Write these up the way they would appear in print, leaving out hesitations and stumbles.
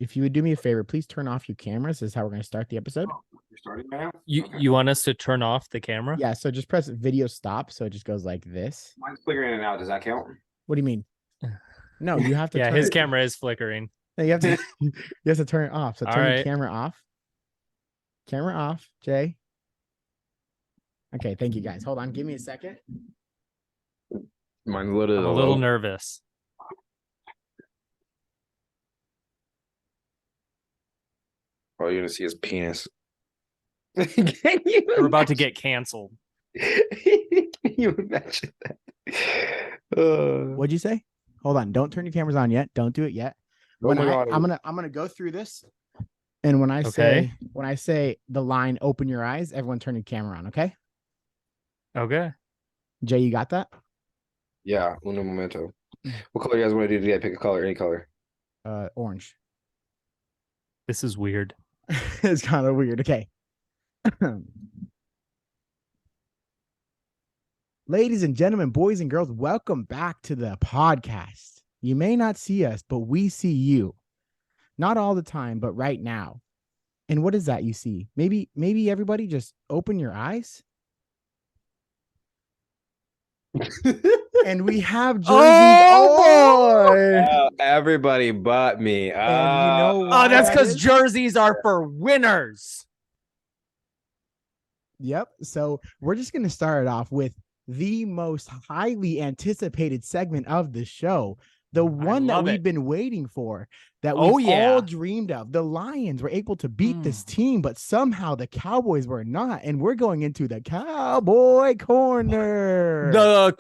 if you would do me a favor, please turn off your cameras. This is how we're going to start the episode. You're starting now? You want us to turn off the camera? Yeah, so just press video stop. So it just goes like this. Mine's flickering in and out. Does that count? What do you mean? No, you have to Yeah, turn his it. camera is flickering. No, you have to you have to turn it off. So All turn your right. camera off. Camera off, Jay. Okay, thank you guys. Hold on, give me a second. Mine's literally I'm a little nervous. All you're gonna see is penis. Can you We're about to get canceled. Can you imagine that? What'd you say? Hold on. Don't turn your cameras on yet. Don't do it yet. Oh my God. I'm gonna go through this. And when I say the line open your eyes, everyone turn your camera on, okay? Okay. Jay, you got that? Yeah, uno momento. What color you guys want to do today? Pick a color, any color. Orange. This is weird. It's kind of weird. Okay. Ladies and gentlemen, boys and girls, welcome back to the podcast. You may not see us, but we see you. Not all the time, but right now. And what is that you see? Maybe everybody just open your eyes. And we have jerseys. Oh, boy! Everybody but me. And you know why that's that because is? jerseys are for winners. Yep. So we're just going to start it off with the most highly anticipated segment of the show. The one that we've been waiting for, that we've all dreamed of. The Lions were able to beat this team, but somehow the Cowboys were not. And we're going into the Cowboy Corner. The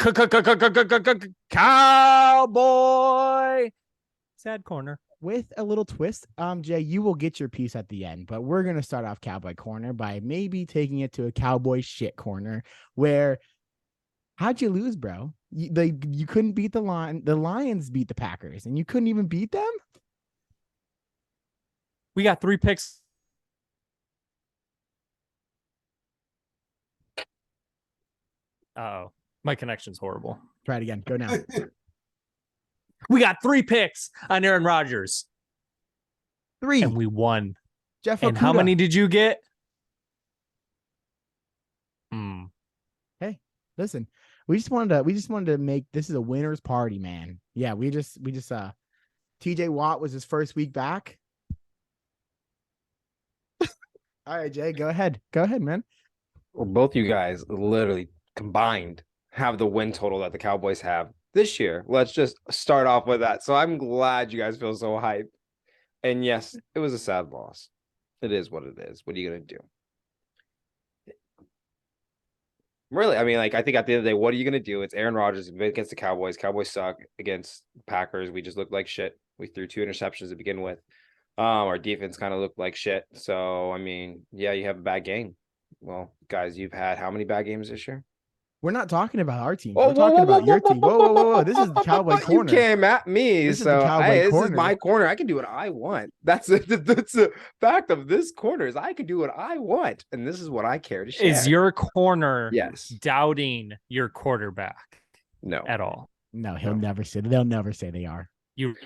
Cowboy Sad Corner. With a little twist, Jay, you will get your piece at the end, but we're going to start off Cowboy Corner by maybe taking it to a Cowboy shit corner where how'd you lose, bro? You couldn't beat the Lions beat the Packers, and you couldn't even beat them? We got 3 picks. Uh-oh. My connection's horrible. Try it again. Go now. We got 3 picks on Aaron Rodgers. 3. And we won. Jeff And Okuda. how many did you get? Hey, listen. We just wanted to make this is a winner's party, man. Yeah, we just TJ Watt was his first week back. All right, Jay, go ahead. Go ahead, man. Well, both you guys literally combined have the win total that the Cowboys have this year. Let's just start off with that. So I'm glad you guys feel so hyped. And yes, it was a sad loss. It is what it is. What are you gonna do? Really, I mean, like, I think at the end of the day, what are you going to do? It's Aaron Rodgers against the Cowboys. Cowboys suck against Packers. We just looked like shit. We threw 2 interceptions to begin with. Our defense kind of looked like shit. So, I mean, yeah, you have a bad game. Well, guys, you've had how many bad games this year? We're not talking about our team. We're talking about your team. Whoa. This is the Cowboy Corner. You came at me. This is my corner. I can do what I want. That's the fact of this corner is I can do what I want. And this is what I care to share. Is your corner yes doubting your quarterback? No. At all? No, they'll never say they are. You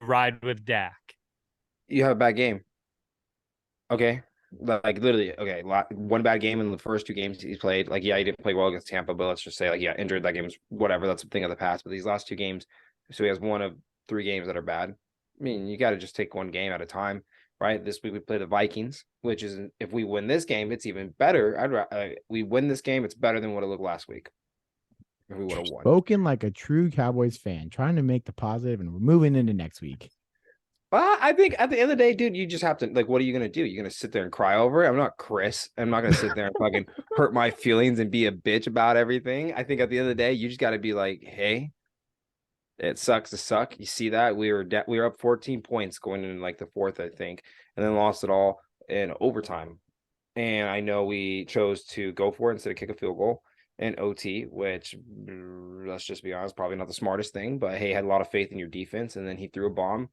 ride with Dak. You have a bad game. Okay. Like literally, okay, one bad game in the first 2 games he's played. Like, yeah, he didn't play well against Tampa, but let's just say, like, yeah, injured. That game's whatever. That's a thing of the past. But these last 2 games, so he has 1 of 3 games that are bad. I mean, you got to just take one game at a time, right? This week we play the Vikings, which is if we win this game, it's even better. We win this game, it's better than what it looked last week. If we would have won. Spoken like a true Cowboys fan, trying to make the positive, and we're moving into next week. I think at the end of the day, dude, you just have to, like, what are you going to do? You're going to sit there and cry over it? I'm not Chris. I'm not going to sit there and fucking hurt my feelings and be a bitch about everything. I think at the end of the day, you just got to be like, hey, it sucks to suck. You see that? We were up 14 points going into like the 4th, I think, and then lost it all in overtime. And I know we chose to go for it instead of kick a field goal in OT, which, let's just be honest, probably not the smartest thing. But, hey, had a lot of faith in your defense, and then he threw a bomb.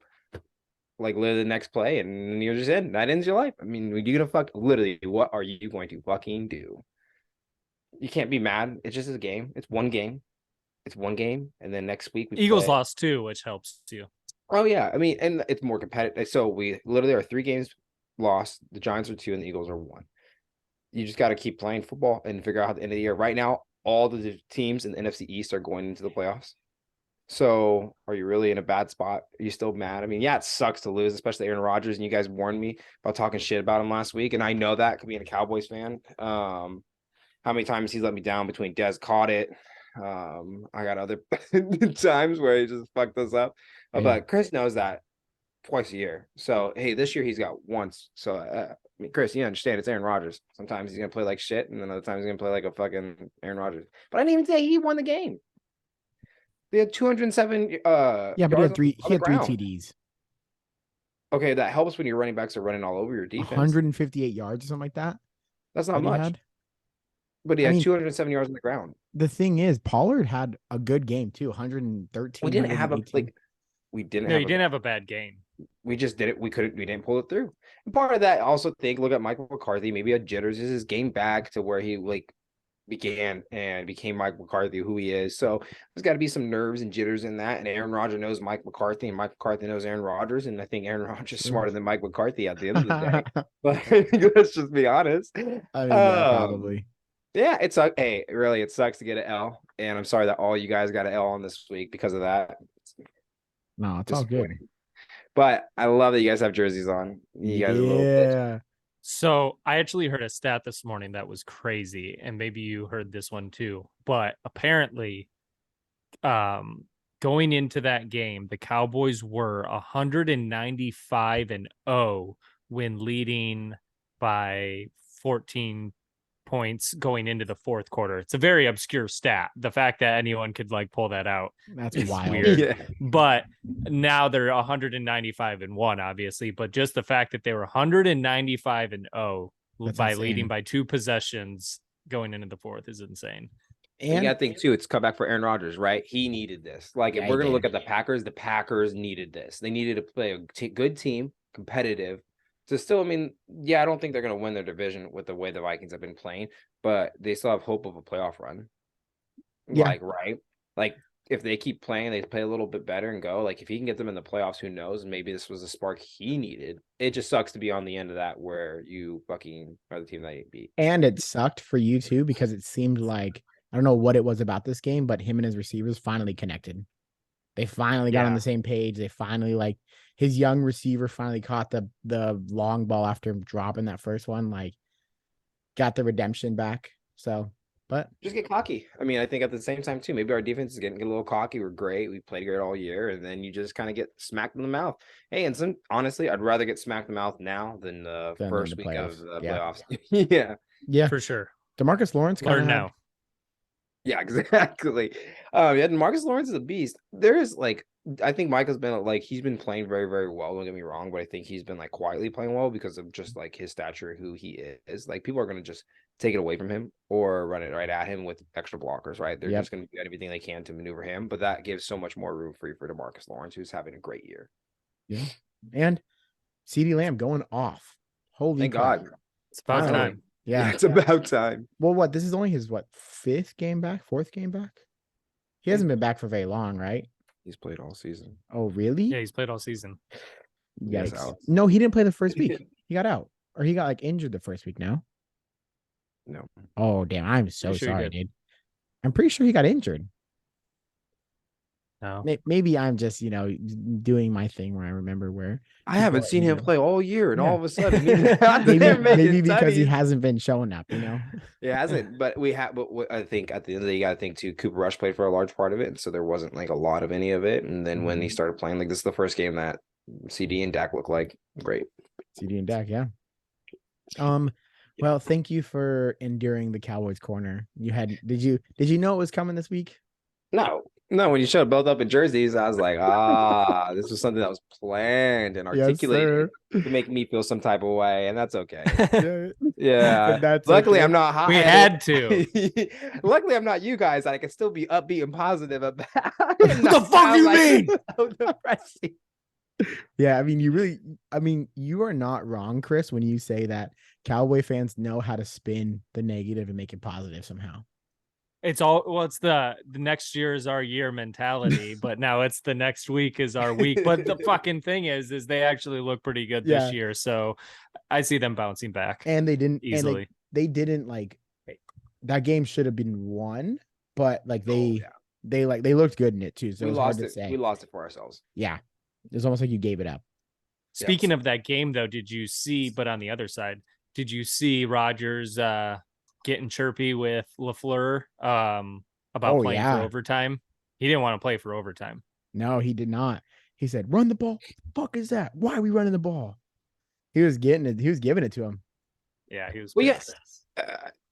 Like literally the next play, and you're just in. That ends your life. I mean, you're gonna literally. What are you going to fucking do? You can't be mad. It's just a game. It's one game. It's one game, and then next week we Eagles lost 2, which helps you. Oh yeah, I mean, and it's more competitive. So we literally are 3 games lost. The Giants are 2, and the Eagles are 1. You just got to keep playing football and figure out how the end of the year. Right now, all the teams in the NFC East are going into the playoffs. So are you really in a bad spot? Are you still mad? I mean, yeah, it sucks to lose, especially Aaron Rodgers. And you guys warned me about talking shit about him last week. And I know that being a Cowboys fan. How many times he's let me down between Dez caught it. I got other times where he just fucked us up. But Chris knows that twice a year. So, hey, this year he's got once. So, I mean, Chris, you understand it's Aaron Rodgers. Sometimes he's going to play like shit. And then other times he's going to play like a fucking Aaron Rodgers. But I didn't even say he won the game. They had 207 yeah, but yards he had three ground. TDs. Okay, that helps when your running backs are running all over your defense. 158 yards or something like that. That's not much. But he had 207 yards on the ground. The thing is, Pollard had a good game too. 113. We didn't have you didn't have a bad game. We just did it. We didn't pull it through. And part of that, I also think, look at Michael McCarthy. Maybe a jitters is his game back to where he began and became Mike McCarthy, who he is. So there's got to be some nerves and jitters in that. And Aaron Rodgers knows Mike McCarthy, and Mike McCarthy knows Aaron Rodgers. And I think Aaron Rodgers is smarter than Mike McCarthy at the end of the day. But let's just be honest. I mean, yeah, probably. Yeah, it sucks. Hey, really, it sucks to get an L. And I'm sorry that all you guys got an L on this week because of that. No, it's all good. But I love that you guys have jerseys on. You guys are little bitch. So I actually heard a stat this morning that was crazy, and maybe you heard this one too. But apparently, going into that game, the Cowboys were 195-0 when leading by 14 points going into the fourth quarter. It's a very obscure stat. The fact that anyone could pull that out, that's wild. Weird. Yeah. But now they're 195-1, obviously. But just the fact that they were 195-0 by insane. Leading by 2 possessions going into the fourth is insane. And you got to think too, it's comeback for Aaron Rodgers, right? He needed this. If we're gonna look at the Packers needed this. They needed to play a good team, competitive. So still, I mean, yeah, I don't think they're going to win their division with the way the Vikings have been playing, but they still have hope of a playoff run. Yeah. Right? If they keep playing, they play a little bit better and go. If he can get them in the playoffs, who knows? Maybe this was the spark he needed. It just sucks to be on the end of that where you fucking are the team that you beat. And it sucked for you too, because it seemed like, I don't know what it was about this game, but him and his receivers finally connected. They finally got on the same page. They finally his young receiver finally caught the long ball after dropping that first one, got the redemption back. So, but just get cocky. I mean, I think at the same time too, maybe our defense is getting a little cocky. We're great. We played great all year. And then you just kind of get smacked in the mouth. Hey, and honestly, I'd rather get smacked in the mouth now than the first week of the playoffs. Yeah, for sure. DeMarcus Lawrence learn now. Yeah, exactly. Marcus Lawrence is a beast. There is I think Michael's been he's been playing very, very well. Don't get me wrong, but I think he's been quietly playing well because of just his stature, who he is. People are gonna just take it away from him or run it right at him with extra blockers, right? They're just gonna do everything they can to maneuver him, but that gives so much more room for DeMarcus Lawrence, who's having a great year. Yeah, and CeeDee Lamb going off. Holy thank God! It's about time. Yeah, it's about time. Well, this is only his 4th game back? He hasn't been back for very long, right? He's played all season. Oh, really? Yeah, he's played all season. Yes. No, he didn't play the first week. He got out, or he got injured the first week. No. Oh, damn! I'm so sorry, dude. I'm pretty sure he got injured. No. Maybe I'm just doing my thing where I remember where I haven't seen him play all year, and all of a sudden, maybe because he hasn't been showing up. Yeah, hasn't. But we have. But I think at the end of the day, you got to think too. Cooper Rush played for a large part of it, and so there wasn't a lot of any of it. And then when he started playing, this is the first game that CD and Dak look great. CD and Dak, yeah. Well, thank you for enduring the Cowboys corner. Did you know it was coming this week? No, when you showed both up in jerseys, I was like, this was something that was planned and articulated to make me feel some type of way, and that's okay. Yeah. Luckily, okay. I'm not high. We had to. Luckily, I'm not you guys. I can still be upbeat and positive about what the fuck you mean? So depressing. Yeah, you are not wrong, Chris, when you say that Cowboy fans know how to spin the negative and make it positive somehow. It's the next year is our year mentality, but now it's the next week is our week. But the fucking thing is they actually look pretty good this year. So I see them bouncing back. And they didn't easily. And they didn't like that game should have been won, but like they looked good in it too. So we it's lost hard to say. We lost it for ourselves. Yeah. It's almost like you gave it up. Speaking of that game though, did you see, but on the other side, did you see Rodgers getting chirpy with LaFleur about playing for overtime? He didn't want to play for overtime. No, he did not. He said, "Run the ball." Fuck is that? Why are we running the ball? He was getting it. He was giving it to him. Yeah, he was. Well, yes.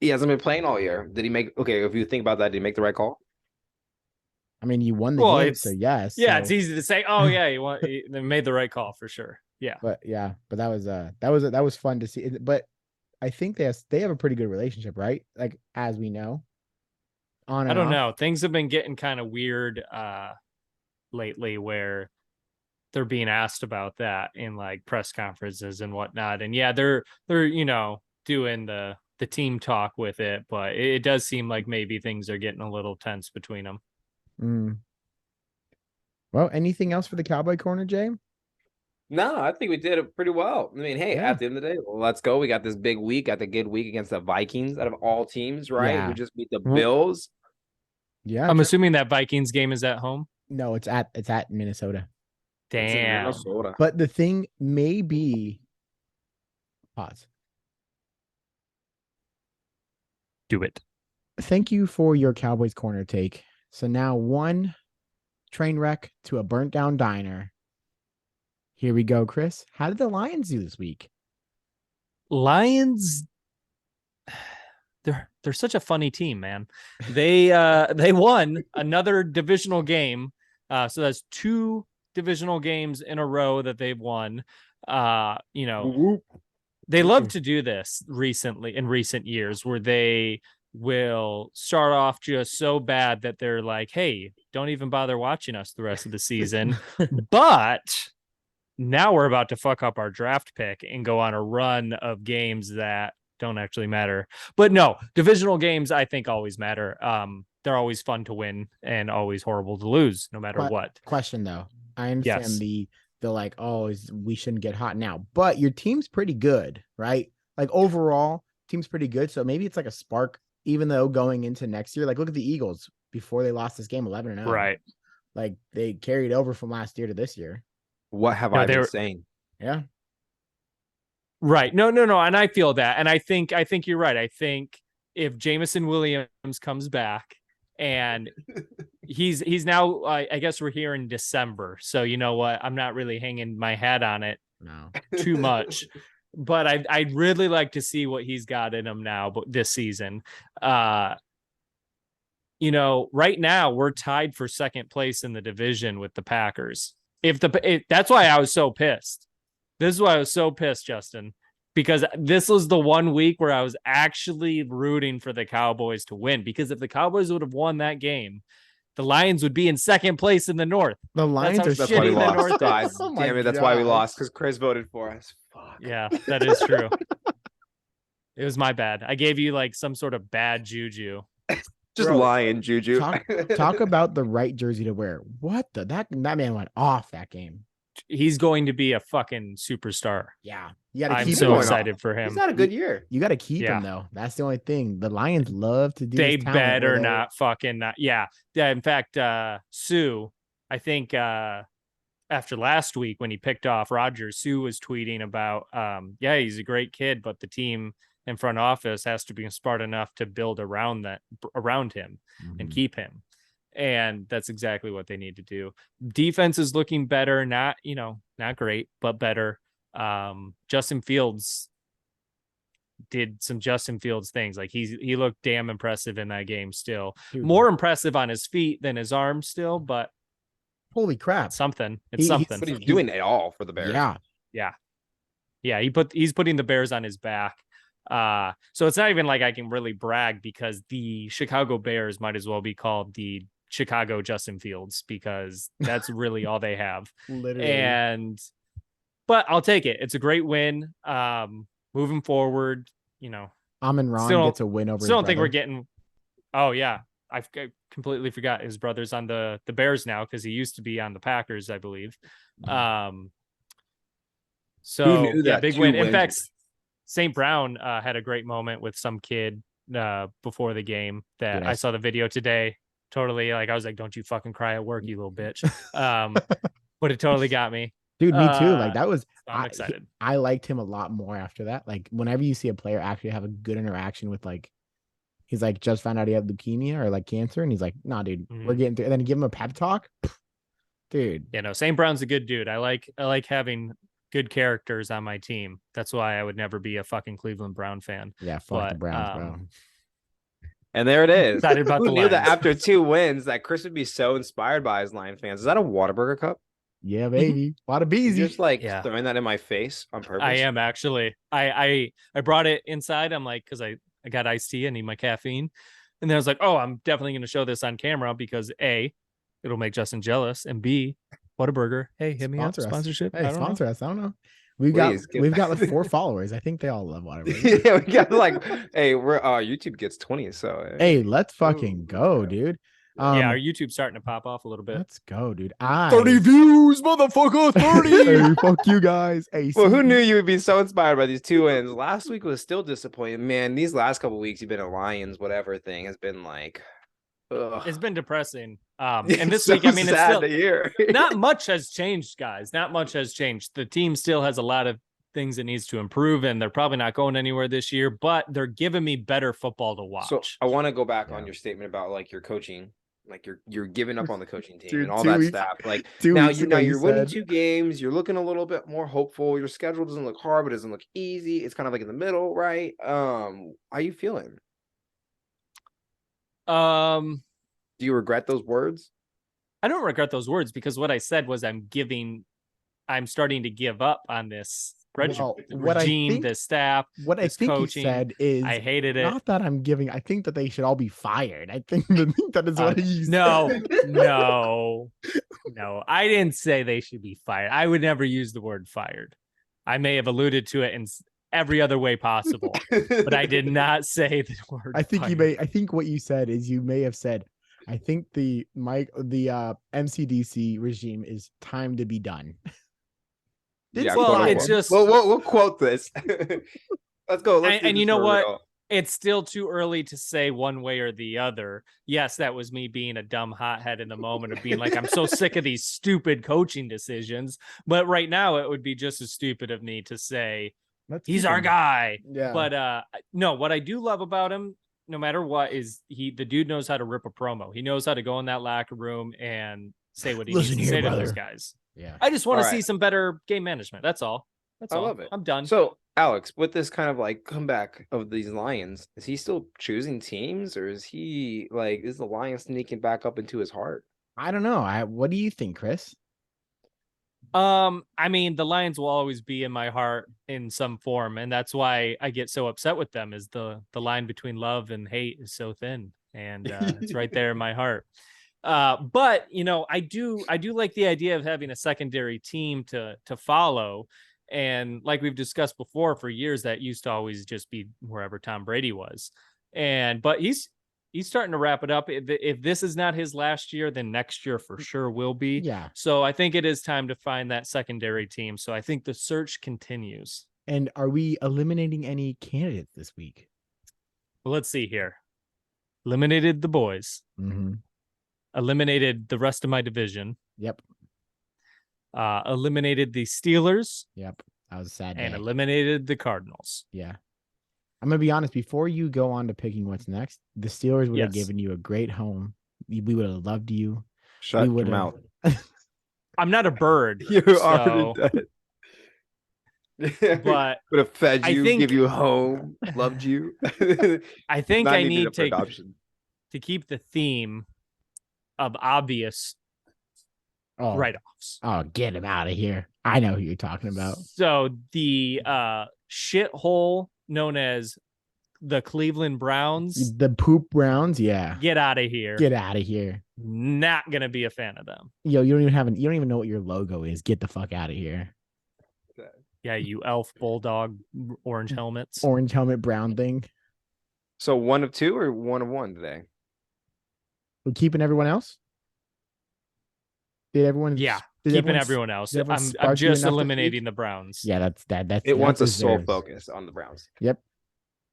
He hasn't been playing all year. Did he make? Okay, if you think about that, did he make the right call? I mean, you won the game, so yes. Yeah, it's easy to say. Oh yeah, he made the right call for sure. Yeah, but that was fun to see. But I think they have a pretty good relationship, right? Like as we know. I don't know. Things have been getting kind of weird lately, where they're being asked about that in like press conferences and whatnot. And yeah, they're doing the team talk with it, but it does seem like maybe things are getting a little tense between them. Well, anything else for the Cowboy Corner, Jay? No, I think we did it pretty well. I mean, hey, at the end of the day, let's go. We got this big week, got the good week against the Vikings out of all teams, right? Yeah. We just beat the Bills. Yeah. I'm assuming that Vikings game is at home. No, it's at Minnesota. Damn. Minnesota. But the thing may be pause. Do it. Thank you for your Cowboys Corner take. So now one train wreck to a burnt down diner. Here we go, Chris. How did the Lions do this week? Lions, they're such a funny team, man. They won another divisional game. So that's 2 divisional games in a row that they've won. They love to do this in recent years, where they will start off just so bad that they're like, hey, don't even bother watching us the rest of the season. But now we're about to fuck up our draft pick and go on a run of games that don't actually matter. But no, divisional games, I think, always matter. They're always fun to win and always horrible to lose, no matter what. Question, though. I understand the like, we shouldn't get hot now. But your team's pretty good, right? Like, overall, team's pretty good. So maybe it's like a spark, even though going into next year, like, look at the Eagles before they lost this game 11-0. Right. Like, they carried over from last year to this year. What have I been saying? Yeah. Right. No. And I feel that. And I think you're right. I think if Jameson Williams comes back, and he's now, I guess we're here in December. So you know what? I'm not really hanging my hat on it too much. But I'd really like to see what he's got in him now, but this season. Right now we're tied for second place in the division with the Packers. That's why I was so pissed. This is why I was so pissed, Justin, because this was the one week where I was actually rooting for the Cowboys to win. Because if the Cowboys would have won that game, the Lions would be in second place in the North. The Lions are shitty in the North. Damn it, that's why we lost, because Chris voted for us. Fuck. Yeah, that is true. It was my bad. I gave you like some sort of bad juju. Just lying, Juju. Talk about the right jersey to wear. What that man went off that game. He's going to be a fucking superstar. Yeah. I'm so excited for him. He's had a good year. You got to keep him, though. That's the only thing. The Lions love to do. They better not fucking not. Yeah. In fact, Sue, I think after last week when he picked off Rodgers, Sue was tweeting about, he's a great kid, but the team and front office has to be smart enough to build around him and keep him. And that's exactly what they need to do. Defense is looking better, not great, but better. Justin Fields did some Justin Fields things. Like he looked damn impressive in that game still. More impressive on his feet than his arms still, but holy crap. It's something. But he's doing it all for the Bears. Yeah. He's putting the Bears on his back. So it's not even like I can really brag, because the Chicago Bears might as well be called the Chicago Justin Fields, because that's really all they have. Literally. But I'll take it. It's a great win. Moving forward, Amon-Ra gets a win over. Still don't think we're getting. Oh yeah, I completely forgot his brother's on the Bears now because he used to be on the Packers, I believe. So yeah, big win. In fact, St. Brown had a great moment with some kid before the game that I saw the video today. Totally, like I was like, "Don't you fucking cry at work, you little bitch." But it totally got me, dude. Me too. Like that was. So I'm excited. I liked him a lot more after that. Like whenever you see a player actually have a good interaction with like, he's like just found out he had leukemia or like cancer, and he's like, "Nah, dude, we're getting through." And then give him a pep talk, dude. Yeah, no, St. Brown's a good dude. I like having good characters on my team. That's why I would never be a fucking Cleveland Brown fan. Yeah, fuck the Browns, bro. And there it is. Excited about Who the knew Lions. that after 2 wins that Chris would be so inspired by his Lion fans? Is that a Whataburger cup? Yeah, baby. A lot of bees. Just like throwing that in my face on purpose. I am actually. I brought it inside. I'm like, because I got iced tea. I need my caffeine. And then I was like, oh, I'm definitely going to show this on camera because A, it'll make Justin jealous, and B, Whataburger. Hey, hit me up. Sponsorship. Hey, sponsor us. I don't know. We've got like 4 followers. I think they all love Whataburger. Yeah, we got like, hey, we're YouTube gets 20. So hey, let's fucking go, dude. Yeah, our YouTube's starting to pop off a little bit. Let's go, dude. 30 views, motherfucker. 30. Hey, fuck you guys. Hey, well, who knew you would be so inspired by these 2 wins? Last week was still disappointing. Man, these last couple weeks you've been a Lions, whatever thing has been like. Ugh. It's been depressing. And this week, I mean, it's still not much has changed, guys. Not much has changed. The team still has a lot of things it needs to improve, and they're probably not going anywhere this year, but they're giving me better football to watch. So I want to go back on your statement about like your coaching, like you're giving up on the coaching team and all that stuff. Like now you're winning 2 games, you're looking a little bit more hopeful. Your schedule doesn't look hard, but it doesn't look easy. It's kind of like in the middle, right? How are you feeling? Do you regret those words? I don't regret those words because what I said was I'm starting to give up on this regime, this staff. What I think coaching. he said is I hated it. Not that I'm giving. I think that they should all be fired. I think that is what he said. No. I didn't say they should be fired. I would never use the word fired. I may have alluded to it in every other way possible, but I did not say the word. I think fired. I think what you said is you may have said, I think the MCDC regime is time to be done. It's just we'll quote this. Let's go. And you know what? Real. It's still too early to say one way or the other. Yes, that was me being a dumb hothead in the moment of being like, I'm so sick of these stupid coaching decisions. But right now, it would be just as stupid of me to say he's our guy. Yeah. But no, what I do love about him, no matter what, is the dude knows how to rip a promo. He knows how to go in that locker room and say what he needs to say to those guys. Yeah. I just want to see some better game management. That's all. I love it. I'm done. So, Alex, with this kind of like comeback of these Lions, is he still choosing teams, or is the Lions sneaking back up into his heart? I don't know. What do you think, Chris? I mean, the Lions will always be in my heart in some form, and that's why I get so upset with them. Is the line between love and hate is so thin, and it's right there in my heart. But I do like the idea of having a secondary team to follow, and like we've discussed before, for years that used to always just be wherever Tom Brady was, but he's starting to wrap it up. If this is not his last year, then next year for sure will be. Yeah. So I think it is time to find that secondary team. So I think the search continues. And are we eliminating any candidates this week? Well, let's see here. Eliminated the boys. Mm-hmm. Eliminated the rest of my division. Yep. Eliminated the Steelers. Yep. That was a sad day. And eliminated the Cardinals. Yeah. I'm going to be honest, before you go on to picking what's next, the Steelers would have given you a great home. We would have loved you. Shut your mouth. I'm not a bird. You're already dead. But would have fed you, give you a home, loved you. I think I need to keep the theme of obvious write-offs. Oh, get him out of here. I know who you're talking about. So the shithole known as the Cleveland Browns. The poop Browns, yeah. Get out of here. Get out of here. Not gonna be a fan of them. Yo, you don't even know what your logo is. Get the fuck out of here. Yeah, you elf bulldog orange helmets. Orange helmet brown thing. So 1 of 2 or 1 of 1 today? We're keeping everyone else. Yeah, did keeping everyone else. I'm I'm just eliminating the Browns. Yeah, that's it wants a sole deserves. focus on the Browns. Yep.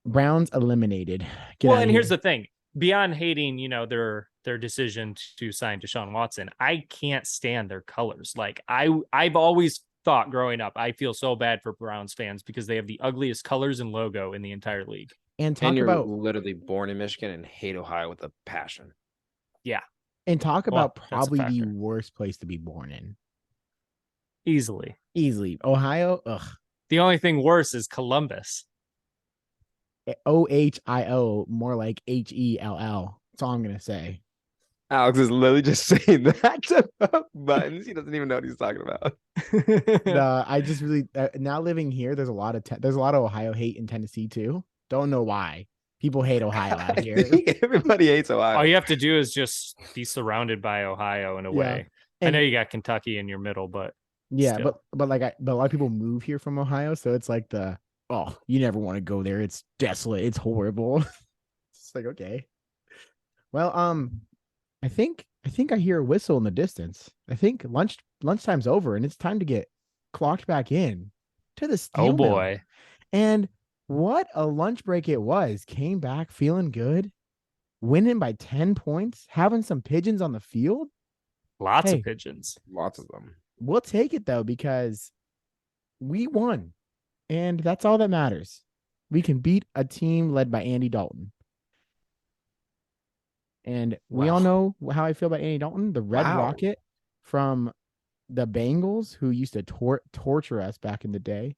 Browns eliminated. Well, and here's the thing. Beyond hating, their decision to sign Deshaun Watson, I can't stand their colors. Like I've always thought growing up, I feel so bad for Browns fans because they have the ugliest colors and logo in the entire league. And you're about literally born in Michigan and hate Ohio with a passion. Yeah. And talk about probably the worst place to be born in. Easily. Ohio. Ugh. The only thing worse is Columbus. Ohio, more like Hell. That's all I'm gonna say. Alex is literally just saying that about buttons. He doesn't even know what he's talking about. I just really now living here. There's a lot of Ohio hate in Tennessee too. Don't know why people hate Ohio out here. Everybody hates Ohio. All you have to do is just be surrounded by Ohio in a way. And I know you got Kentucky in your middle, but yeah, still. but a lot of people move here from Ohio, so it's like you never want to go there. It's desolate. It's horrible. It's like, okay. Well, I think I hear a whistle in the distance. I think lunchtime's over and it's time to get clocked back in to the steel Oh boy. mill. And what a lunch break it was. Came back feeling good, winning by 10 points, having some pigeons on the field. Lots of pigeons. Lots of them. We'll take it though, because we won. And that's all that matters. We can beat a team led by Andy Dalton. And we all know how I feel about Andy Dalton, the Red Rocket from the Bengals, who used to torture us back in the day.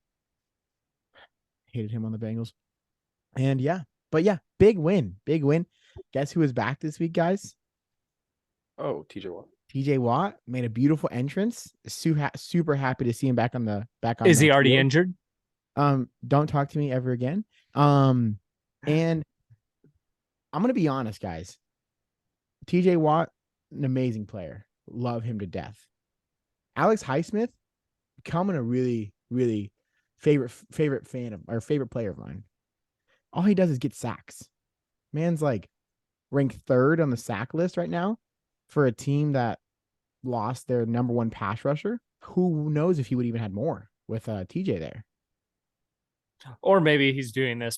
Hated him on the Bengals. And big win. Guess who is back this week, guys? Oh, TJ Watt. TJ Watt made a beautiful entrance. Super happy to see him back on. Is he already injured? Don't talk to me ever again. And I'm gonna be honest, guys. TJ Watt, an amazing player. Love him to death. Alex Highsmith, becoming a really, really favorite fan of, or favorite player of mine. All he does is get sacks. Man's like ranked 3rd on the sack list right now for a team that lost their number 1 pass rusher. Who knows if he would even had more with TJ there. Or maybe he's doing this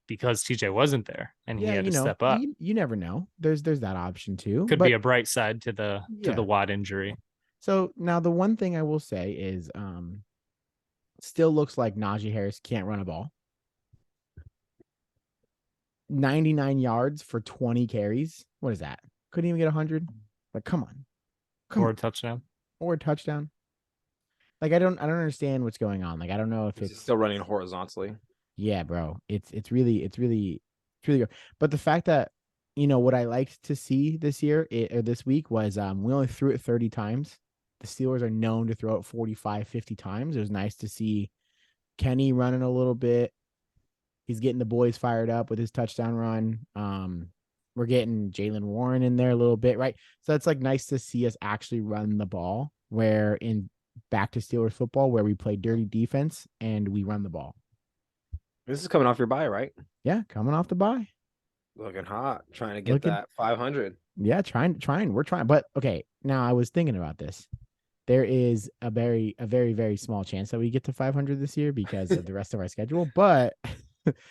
because TJ wasn't there and he had to step up. You never know. There's that option too. Could be a bright side to the Watt injury. So now the one thing I will say is still looks like Najee Harris can't run a ball. 99 yards for 20 carries. What is that? Couldn't even get 100. Like, come on. Or a touchdown. Like, I don't understand what's going on. Like, I don't know if it's still running horizontally. Yeah, bro. It's really good. But the fact that, what I liked to see this week was we only threw it 30 times. The Steelers are known to throw it 45, 50 times. It was nice to see Kenny running a little bit. He's getting the boys fired up with his touchdown run. We're getting Jaylen Warren in there a little bit, right? So it's like nice to see us actually run the ball, where in back to Steelers football, where we play dirty defense and we run the ball. This is coming off your bye, right? Yeah, coming off the bye. Looking hot, trying to get that 500. Yeah, trying. We're trying. But okay, now I was thinking about this. There is a very, very small chance that we get to 500 this year because of the rest of our schedule. But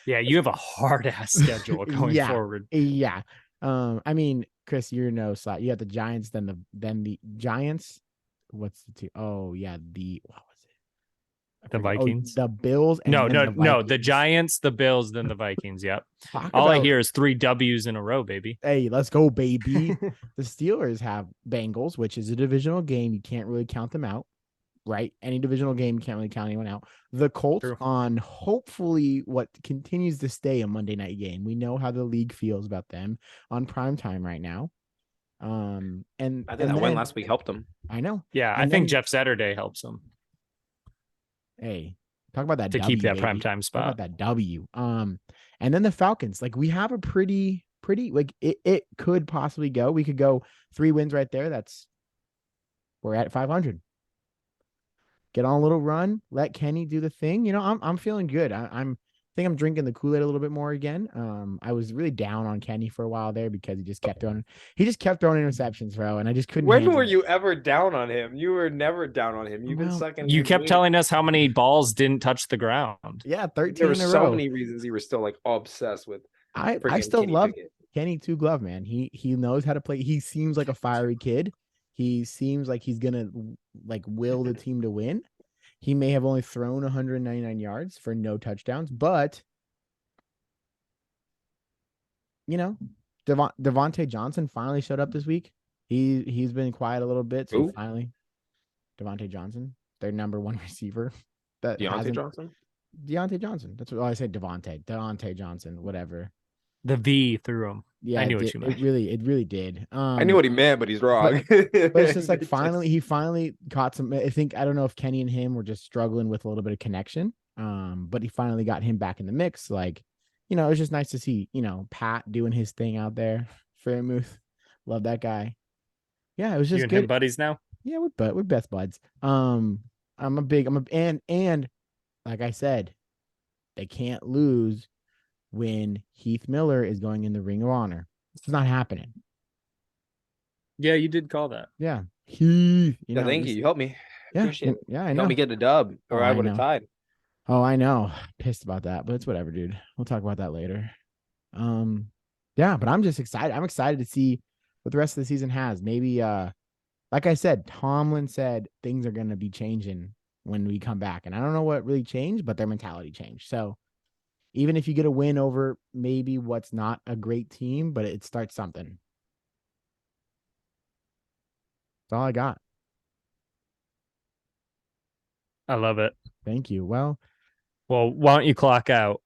yeah, you have a hard ass schedule going forward. Yeah. I mean, Chris, you're no slot. You have the Giants, then the Giants. What's the team? Oh yeah, what was it? The Vikings, the Bills. And no. The Giants, the Bills, then the Vikings. Yep. I hear is 3 W's in a row, baby. Hey, let's go, baby. The Steelers have Bengals, which is a divisional game. You can't really count them out, right? Any divisional game, you can't really count anyone out. The Colts on hopefully what continues to stay a Monday night game. We know how the league feels about them on prime time right now. And I think that win last week helped them. I know. Yeah, I think Jeff Saturday helps them. Hey, talk about that to keep that primetime spot. Talk about that W. And then the Falcons. Like, we have a pretty like it could possibly go. We could go 3 wins right there. We're at 500. Get on a little run. Let Kenny do the thing. I'm feeling good. I'm think I'm drinking the Kool-Aid a little bit more again. I was really down on Kenny for a while there because he just kept throwing interceptions, bro, and I just couldn't. When were you ever down on him? You were never down on him. You've been sucking. You kept telling us how many balls didn't touch the ground. Yeah, 13 there were in a so row. many reasons you were still like obsessed with. I still love Kenny Two Glove, man. He knows how to play. He seems like a fiery kid. He seems like he's gonna like will the team to win. He may have only thrown 199 yards for no touchdowns, but you know, Devontae Johnson finally showed up this week. He's been quiet a little bit, so finally, Devontae Johnson, their number one receiver. Deontay Johnson. Deontay Johnson. That's what I said. Deontay Johnson. Whatever. The V through him. Yeah, I knew what you meant. It really did. I knew what he meant, but he's wrong. But it's just like he finally caught some. I don't know if Kenny and him were just struggling with a little bit of connection. But he finally got him back in the mix. Like, it was just nice to see, Pat doing his thing out there. Fairmouth. Love that guy. Yeah, it was just you and good. Him buddies now? Yeah, we're best buds. And like I said, they can't lose when Heath Miller is going in the Ring of Honor. This is not happening. Yeah, you did call that. Yeah. Heath. Thank you. You helped me. Yeah. Yeah, I know. Help me get the dub, or I would have tied. Oh, I know. Pissed about that, but it's whatever, dude. We'll talk about that later. Yeah, but I'm just excited. I'm excited to see what the rest of the season has. Maybe like I said, Tomlin said things are gonna be changing when we come back. And I don't know what really changed, but their mentality changed. So even if you get a win over maybe what's not a great team, but it starts something. That's all I got. I love it. Thank you. Well, why don't you clock out?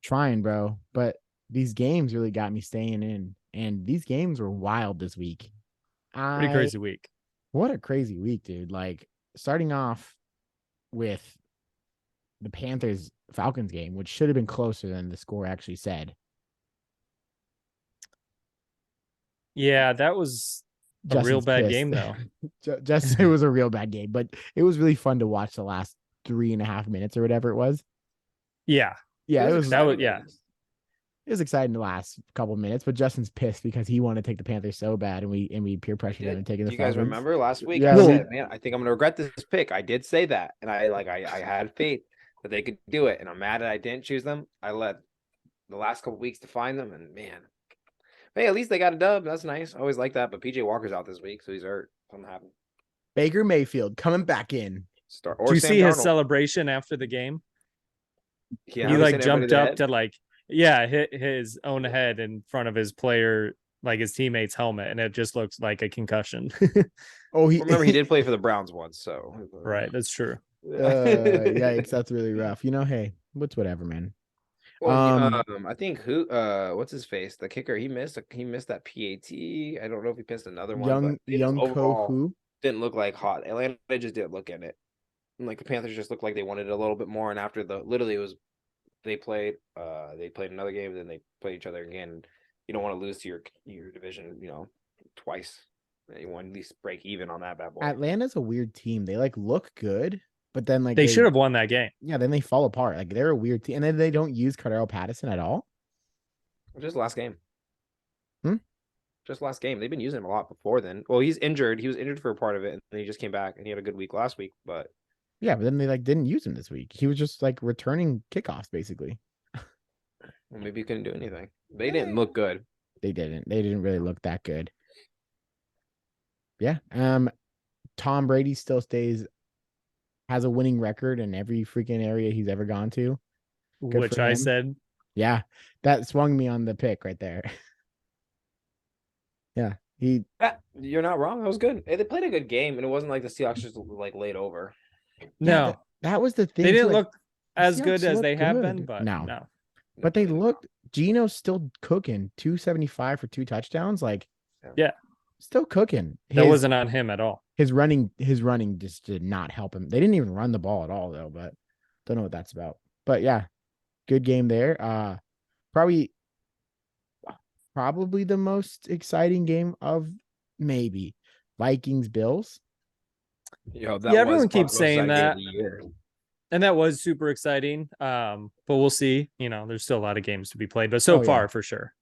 Trying, bro. But these games really got me staying in. And these games were wild this week. Pretty crazy week. What a crazy week, dude. Like, starting off with the Panthers-Falcons game, which should have been closer than the score actually said. Yeah, that was a real bad game, though. Just it was a real bad game, but it was really fun to watch the last 3.5 minutes or whatever it was. Yeah. Yeah, it was exciting the last couple minutes, but Justin's pissed because he wanted to take the Panthers so bad, and we peer pressured him and taking the. You guys remember last week? Yeah, I said, man, I think I'm gonna regret this pick. I did say that, and I had faith that they could do it, and I'm mad that I didn't choose them. I let the last couple weeks define them, and man, hey, at least they got a dub. That's nice. I always like that. But PJ Walker's out this week, so he's hurt. Something happened. Baker Mayfield coming back in. Did you see his celebration after the game? Yeah, he jumped up to hit his own head in front of his player, like his teammate's helmet, and it just looks like a concussion. Remember he did play for the Browns once, so right, that's true. Yikes, that's really rough. Hey, whatever, man. Well, I think what's his face? The kicker, he missed that PAT. I don't know if he missed another one. Young Kohu didn't look like hot. Atlanta just didn't look in it. And the Panthers just looked like they wanted it a little bit more. And after they played another game, then they played each other again. You don't want to lose to your division, twice. You want to at least break even on that bad boy. Atlanta's a weird team. They look good, but then they should have won that game. Yeah, then they fall apart. Like, they're a weird team, and then they don't use Cordero Patterson at all. Just last game. Just last game. They've been using him a lot before then. Well, he's injured. He was injured for a part of it, and then he just came back, and he had a good week last week. But yeah, but then they didn't use him this week. He was just returning kickoffs basically. Well, maybe he couldn't do anything. They didn't look good. They didn't really look that good. Yeah. Tom Brady still has a winning record in every freaking area he's ever gone to. Which I said. Yeah. That swung me on the pick right there. Yeah. You're not wrong. That was good. They played a good game, and it wasn't like the Seahawks just laid over. No. Yeah, that was the thing. They didn't look as good as they have been, but no. But they looked. Gino's still cooking. 275 for 2 touchdowns. Yeah. Still cooking. That wasn't on him at all. His running just did not help him. They didn't even run the ball at all, though, but don't know what that's about. But yeah, good game there. Probably the most exciting game of maybe Vikings Bills. Everyone keeps saying that. And that was super exciting. But we'll see. There's still a lot of games to be played, but so far for sure.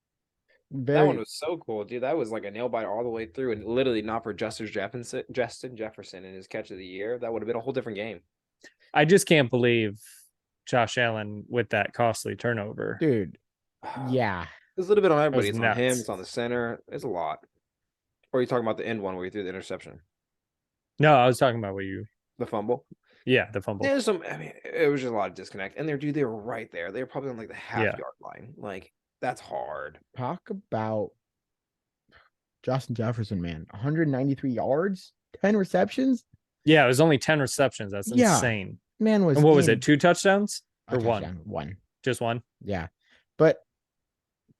That one was so cool, dude. That was like a nail biter all the way through, and literally not for Justin Jefferson and his catch of the year, that would have been a whole different game. I just can't believe Josh Allen with that costly turnover, dude. Yeah, it's a little bit on everybody. It's nuts. On him. It's on the center. It's a lot. Or are you talking about the end one where you threw the interception? No, I was talking about the fumble. Yeah, the fumble. There's some. I mean, it was just a lot of disconnect, and they were right there. They were probably on like the half yard line. Like that's hard. Talk about Justin Jefferson, man. 193 yards, 10 receptions. Yeah, it was only 10 receptions. That's insane. Man was. And what was it? 2 touchdowns or one? One. Just one. Yeah, but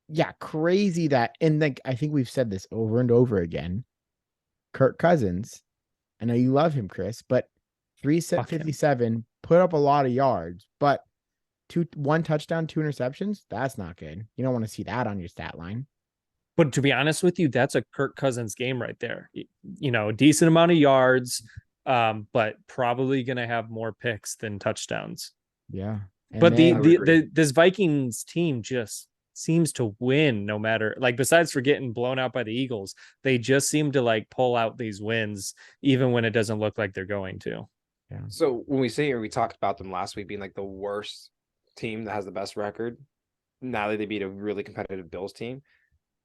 yeah, crazy that. And like I think we've said this over and over again. Kirk Cousins. I know you love him, Chris, but 357 put up a lot of yards, but one touchdown, 2 interceptions. That's not good. You don't want to see that on your stat line. But to be honest with you, that's a Kirk Cousins game right there. A decent amount of yards, but probably going to have more picks than touchdowns. Yeah. But this Vikings team just seems to win no matter, like, besides for getting blown out by the Eagles, they just seem to like pull out these wins even when it doesn't look like they're going to. Yeah. So when we talked about them last week being like the worst team that has the best record, now that they beat a really competitive Bills team,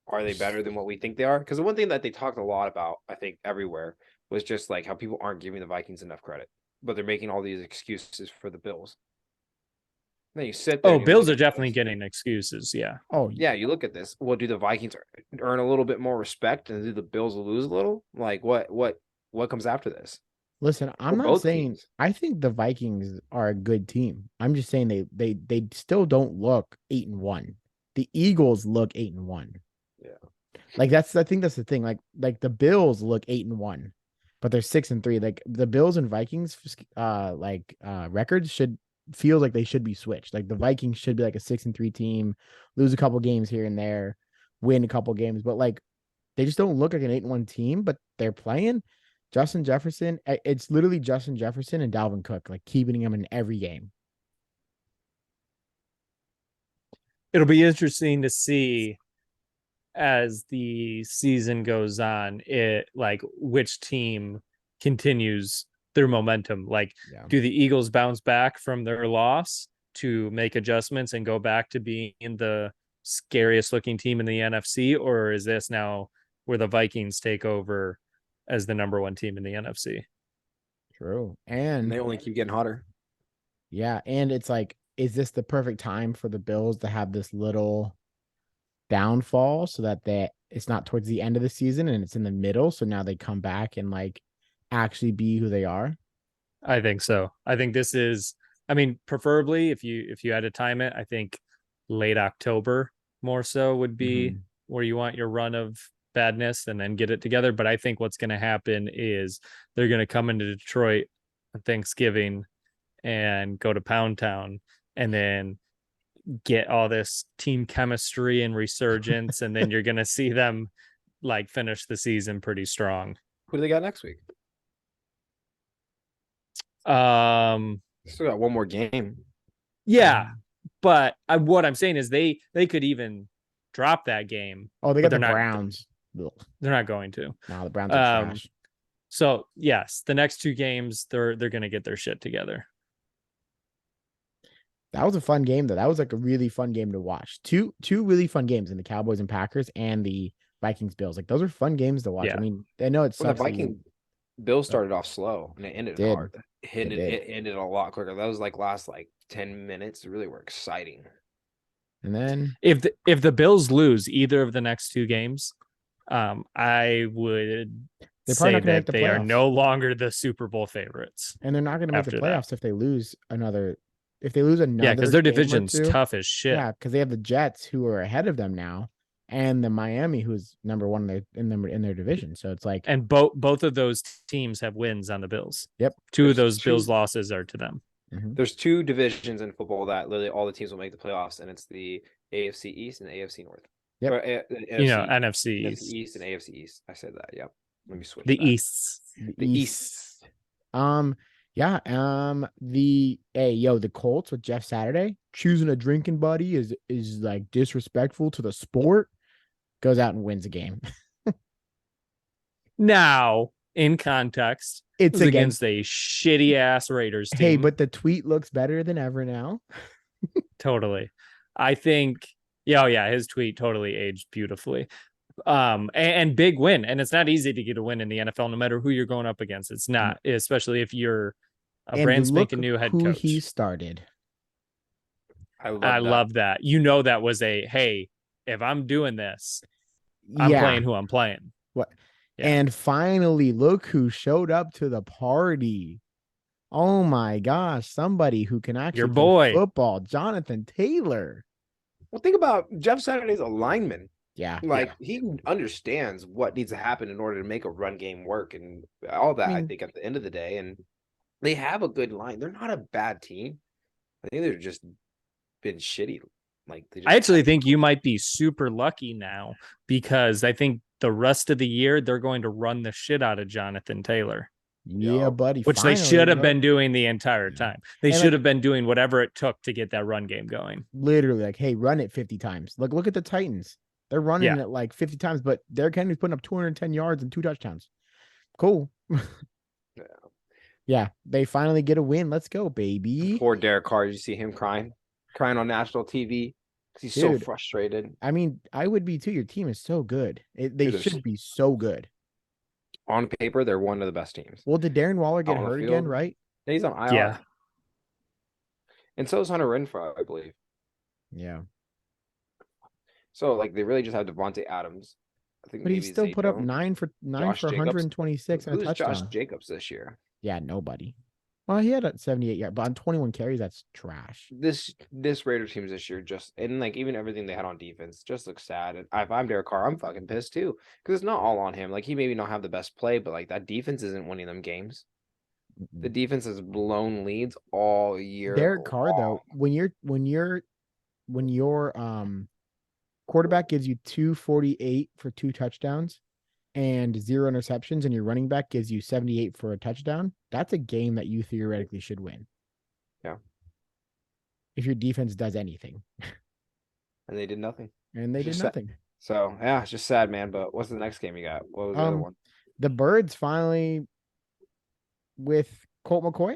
are they better than what we think they are? Because the one thing that they talked a lot about, I think everywhere, was just like how people aren't giving the Vikings enough credit, but they're making all these excuses for the Bills. Then you sit there. Bills are definitely getting excuses. Yeah. Oh, yeah. You look at this. Well, do the Vikings earn a little bit more respect, and do the Bills lose a little? Like what comes after this? Listen, I'm not saying teams. I think the Vikings are a good team. I'm just saying they still don't look 8-1. The Eagles look 8-1. Yeah. Like I think that's the thing. Like the Bills look 8-1, but they're 6-3. Like the Bills and Vikings records feels like they should be switched. Like the Vikings should be like a 6-3 team, lose a couple games here and there, win a couple games, but like they just don't look like an 8-1 team, but they're playing Justin Jefferson. It's literally Justin Jefferson and Dalvin Cook, like keeping him in every game. It'll be interesting to see as the season goes on, which team continues their momentum. Like, do the Eagles bounce back from their loss to make adjustments and go back to being the scariest looking team in the NFC? Or is this now where the Vikings take over as the number one team in the NFC? True. And they only keep getting hotter. Yeah. And it's like, is this the perfect time for the Bills to have this little downfall so that it's not towards the end of the season and it's in the middle? So now they come back and like actually be who they are? I think so. I think this is, preferably if you had to time it, I think late October more so would be where you want your run of badness and then get it together. But I think what's going to happen is they're going to come into Detroit on Thanksgiving and go to Pound Town and then get all this team chemistry and resurgence. And then you're going to see them like finish the season pretty strong. Who do they got next week? Still got one more game. Yeah, but what I'm saying is they could even drop that game. Oh, they got the Browns. They're not going to. No, the Browns are trash. So yes, the next 2 games they're going to get their shit together. That was a fun game though. That was like a really fun game to watch. Two really fun games in the Cowboys and Packers and the Vikings Bills. Like those are fun games to watch. Yeah. I mean, I know it sucks. The Vikings Bills started off slow and it ended hard. It ended a lot quicker. That was like last 10 minutes. It really were exciting. And then if the Bills lose either of the next 2 games, I would say that they are no longer the Super Bowl favorites. And they're not going to make the playoffs if they lose another. If they lose another, because their division's tough as shit. Yeah, because they have the Jets who are ahead of them now, and the Miami who's number one in their division. So it's like, and both of those teams have wins on the Bills. Yep, Two of those Bills losses are to them. Mm-hmm. There's 2 divisions in football that literally all the teams will make the playoffs, and it's the AFC East and the AFC North. Yep. Or, NFC East and AFC East. I said that. Yep. Let me switch. The East. The East. Yeah. The Colts with Jeff Saturday choosing a drinking buddy is like disrespectful to the sport. Goes out and wins a game. Now, in context, It's against a shitty ass Raiders team. Hey, but the tweet looks better than ever now. Totally. I think, yeah, his tweet totally aged beautifully. And big win. And it's not easy to get a win in the NFL, no matter who you're going up against. It's not, especially if you're a brand spanking new head coach. He started. I love that. That was hey, if I'm doing this, I'm playing who I'm playing. What? Yeah. And finally, look who showed up to the party. Oh my gosh, somebody who can actually play football, Jonathan Taylor. Well, think about Jeff Saturday's a lineman. Yeah. He understands what needs to happen in order to make a run game work and all that, I think, at the end of the day. And they have a good line. They're not a bad team. I think they're just been shitty. I actually think you might be super lucky now, because I think the rest of the year they're going to run the shit out of Jonathan Taylor. Yeah, buddy. Which finally, they should have been doing the entire time. They should have been doing whatever it took to get that run game going. Literally, hey, run it 50 times. Look at the Titans. They're running it like 50 times, but Derrick Henry's putting up 210 yards and 2 touchdowns. Cool. Yeah, they finally get a win. Let's go, baby. Poor Derek Carr. Did you see him crying on national TV? He's so frustrated. I mean, I would be too. Your team is so good. They should be so good. On paper, they're one of the best teams. Well, did Darren Waller get hurt again, right? He's on IR. Yeah. And so is Hunter Renfrow, I believe. Yeah. So, they really just have Devontae Adams. I think, but he still put up 9 for 126 and a touchdown. Josh Jacobs this year? Yeah, nobody. Well, he had a 78 yard, but on 21 carries, that's trash. This Raider team this year even everything they had on defense just looks sad. And if I'm Derek Carr, I'm fucking pissed too, because it's not all on him. He maybe not have the best play, but that defense isn't winning them games. The defense has blown leads all year. Derek Carr, though, when your quarterback gives you 248 for 2 touchdowns and 0 interceptions, and your running back gives you 78 for a touchdown, that's a game that you theoretically should win. Yeah. If your defense does anything. And they did nothing. So, yeah, it's just sad, man. But what's the next game you got? What was the other one? The Birds finally, with Colt McCoy,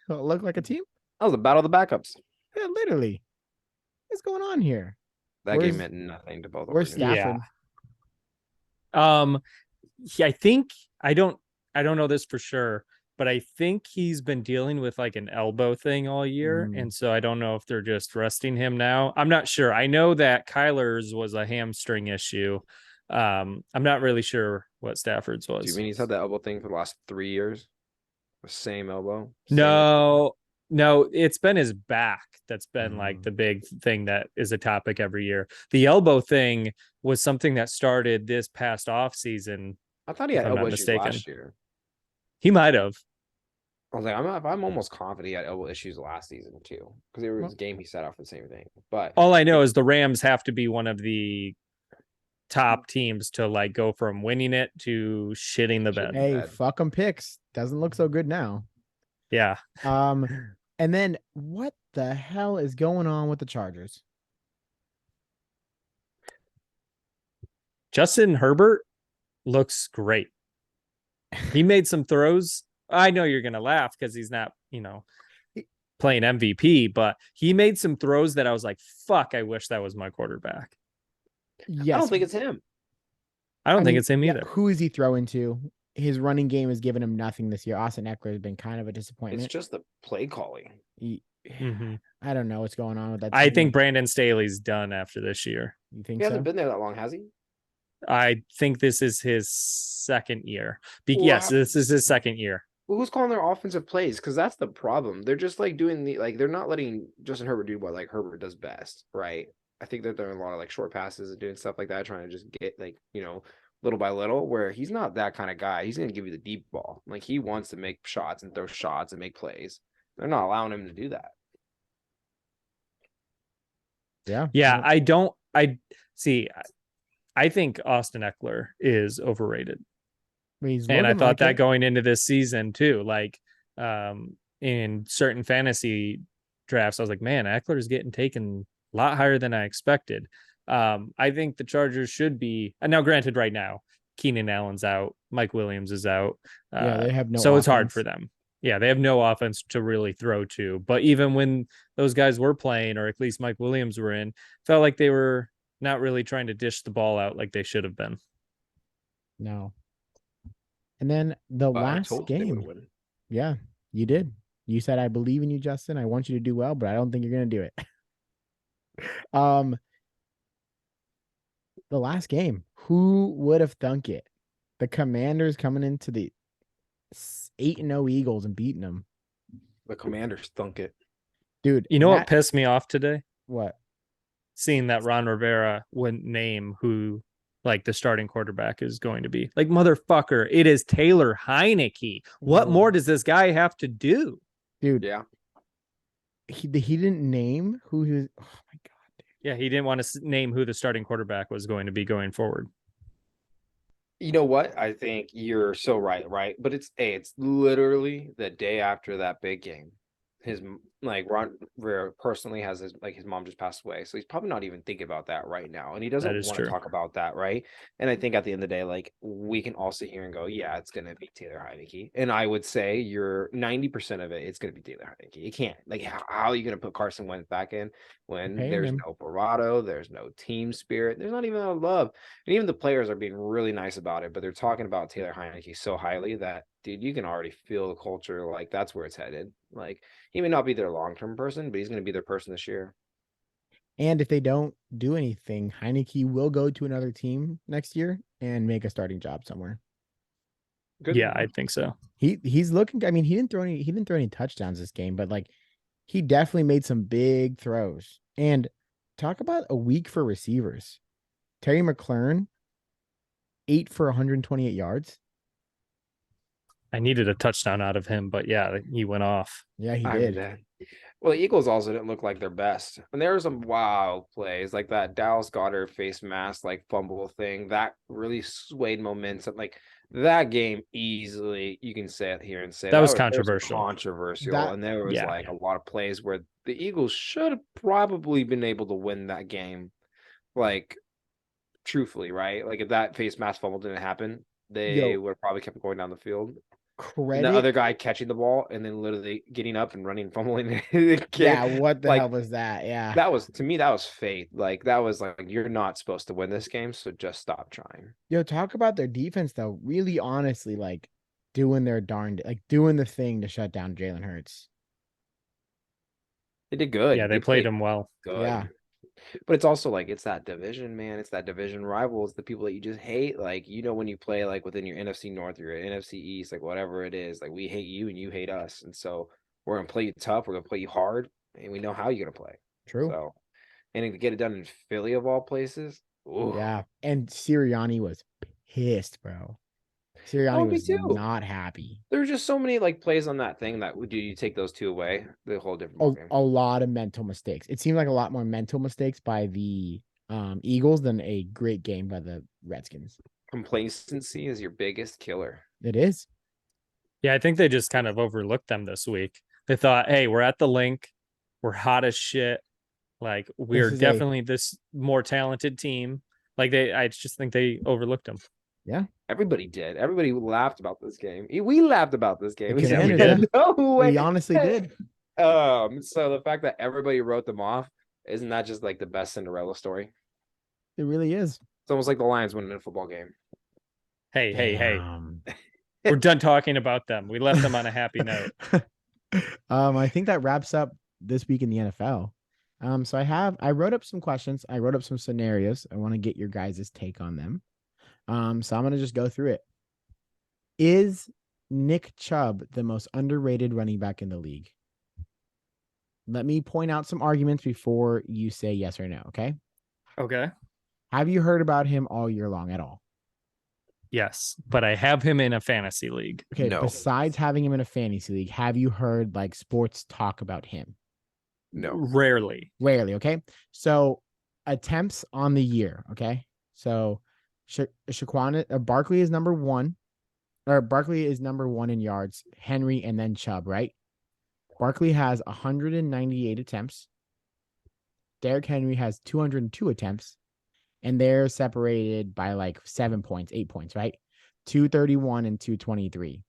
look like a team. That was a battle of the backups. Yeah, literally. What's going on here? That game meant nothing to both. Where's Stafford? Yeah. I think I don't know this for sure, but I think he's been dealing with an elbow thing all year, and so I don't know if they're just resting him now. I'm not sure. I know that Kyler's was a hamstring issue. I'm not really sure what Stafford's was. Do you mean he's had that elbow thing for the last 3 years? The same elbow? No, it's been his back that's been the big thing that is a topic every year. The elbow thing was something that started this past off season. I thought he had elbow issues last year. He might have. I was I'm almost confident he had elbow issues last season too, because there was a game he set off for the same thing. But all I know is the Rams have to be one of the top teams to go from winning it to shitting the bed. Hey, fuck them picks. Doesn't look so good now. Yeah. And then what the hell is going on with the Chargers? Justin Herbert looks great. He made some throws. I know you're going to laugh because he's not, playing MVP, but he made some throws that I was like, fuck, I wish that was my quarterback. Yes. I don't think it's him. I don't think it's him either. Who is he throwing to? His running game has given him nothing this year. Austin Eckler has been kind of a disappointment. It's just the play calling. I don't know what's going on with that team. I think Brandon Staley's done after this year. You think he hasn't been there that long, has he? I think this is his second year. Yes, this is his second year. Well, who's calling their offensive plays? Because that's the problem. They're just doing they're not letting Justin Herbert do what Herbert does best, right? I think they're doing a lot of short passes and doing stuff like that, trying to just get little by little, where he's not that kind of guy. He's going to give you the deep ball. He wants to make shots and throw shots and make plays. They're not allowing him to do that. Yeah. I think Austin Eckler is overrated. And I thought that going into this season too. in certain fantasy drafts, I was like, man, Eckler's getting taken a lot higher than I expected. I think the Chargers should be, and now granted, right now, Keenan Allen's out, Mike Williams is out. Yeah, they have no so offense. It's hard for them. Yeah, they have no offense to really throw to. But even when those guys were playing, or at least Mike Williams were in, felt like they were not really trying to dish the ball out like they should have been. No. And then the last game. Yeah, you did. You said, I believe in you, Justin. I want you to do well, but I don't think you're going to do it. The last game, who would have thunk it? The Commanders coming into the 8-0 Eagles and beating them. The Commanders thunk it. Dude, you know what pissed me off today? What? Seeing that Ron Rivera wouldn't name who like the starting quarterback is going to be. Like, motherfucker, it is Taylor Heineke. What more does this guy have to do? Dude. Yeah. He didn't name who he was. Oh my God. Dude. Yeah, he didn't want to name who the starting quarterback was going to be going forward. You know what? I think you're so right? But it's literally the day after that big game. His Ron Rivera personally has his mom just passed away, so he's probably not even thinking about that right now, and he doesn't want to talk about that, right? And I think at the end of the day, like, we can all sit here and go, yeah, it's gonna be Taylor Heineke, and I would say you're 90% of it's gonna be Taylor Heineke. You can't, like, how are you gonna put Carson Wentz back in when there's no bravado, there's no team spirit, there's not even a love, and even the players are being really nice about it, but they're talking about Taylor Heineke so highly that, dude, you can already feel the culture, like, that's where it's headed. Like, he may not be their long-term person, but he's going to be their person this year. And if they don't do anything, Heineke will go to another team next year and make a starting job somewhere. Good. Yeah, I think so. He's looking. I mean, he didn't throw any touchdowns this game, but like, he definitely made some big throws. And talk about a week for receivers. Terry McLaurin, 8 for 128 yards. I needed a touchdown out of him, but yeah, he went off. Yeah, he did. Well, the Eagles also didn't look like their best. And there were some wild plays, like that Dallas Goedert face mask, like, fumble thing that really swayed momentum. Like, that game easily, you can say it here and say that was controversial. And there was a lot of plays where the Eagles should have probably been able to win that game. Like, truthfully, right? Like, if that face mask fumble didn't happen, they would have probably kept going down the field. And the other guy catching the ball and then literally getting up and running, fumbling. Yeah, what the hell was that? Yeah, that was, to me, that was fate. Like, that was like, you're not supposed to win this game, so just stop trying. Talk about their defense though. Really, honestly, like, doing their doing the thing to shut down Jalen Hurts. They did good. Yeah, they played him well. Good. Yeah. But it's also like, it's that division, man. It's that division rival. It's the people that you just hate. Like, when you play like within your NFC North, your NFC East, like, whatever it is, like, we hate you and you hate us. And so we're going to play you tough. We're going to play you hard. And we know how you're going to play. True. So, and to get it done in Philly of all places. Ooh. Yeah. And Sirianni was pissed, bro. Sirianni was not happy. There's just so many like plays on that thing that do you take those two away, the whole different game. A lot of mental mistakes. It seemed like a lot more mental mistakes by the Eagles than a great game by the Redskins. Complacency is your biggest killer. It is. Yeah, I think they just kind of overlooked them this week. They thought, hey, we're at the link. We're hot as shit. Like, we're definitely this more talented team. Like, I just think they overlooked them. Yeah. Everybody did. Everybody laughed about this game. We laughed about this game. We honestly did. So the fact that everybody wrote them off, isn't that just like the best Cinderella story? It really is. It's almost like the Lions winning a football game. Hey. We're done talking about them. We left them on a happy note. I think that wraps up this week in the NFL. So I wrote up some questions. I wrote up some scenarios. I want to get your guys' take on them. So I'm going to just go through it. Is Nick Chubb the most underrated running back in the league? Let me point out some arguments before you say yes or no, okay? Okay. Have you heard about him all year long at all? Yes, but I have him in a fantasy league. Okay, no. Besides having him in a fantasy league, have you heard like sports talk about him? No. Rarely, okay? So attempts on the year, okay? So Barkley is number one in yards, Henry, and then Chubb, right? Barkley has 198 attempts. Derrick Henry has 202 attempts. And they're separated by like 7 points, 8 points, right? 231 and 223.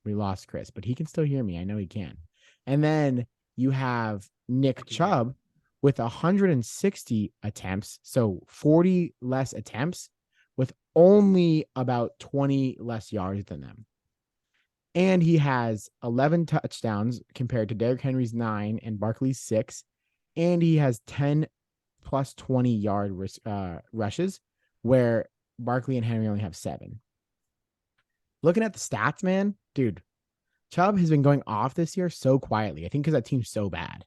We lost Chris, but he can still hear me. I know he can. And then you have Nick Chubb with 160 attempts, so 40 less attempts with only about 20 less yards than them. And he has 11 touchdowns compared to Derrick Henry's 9 and Barkley's 6. And he has 10 plus 20-yard rushes, where Barkley and Henry only have 7. Looking at the stats, man, dude, Chubb has been going off this year so quietly. I think because that team's so bad.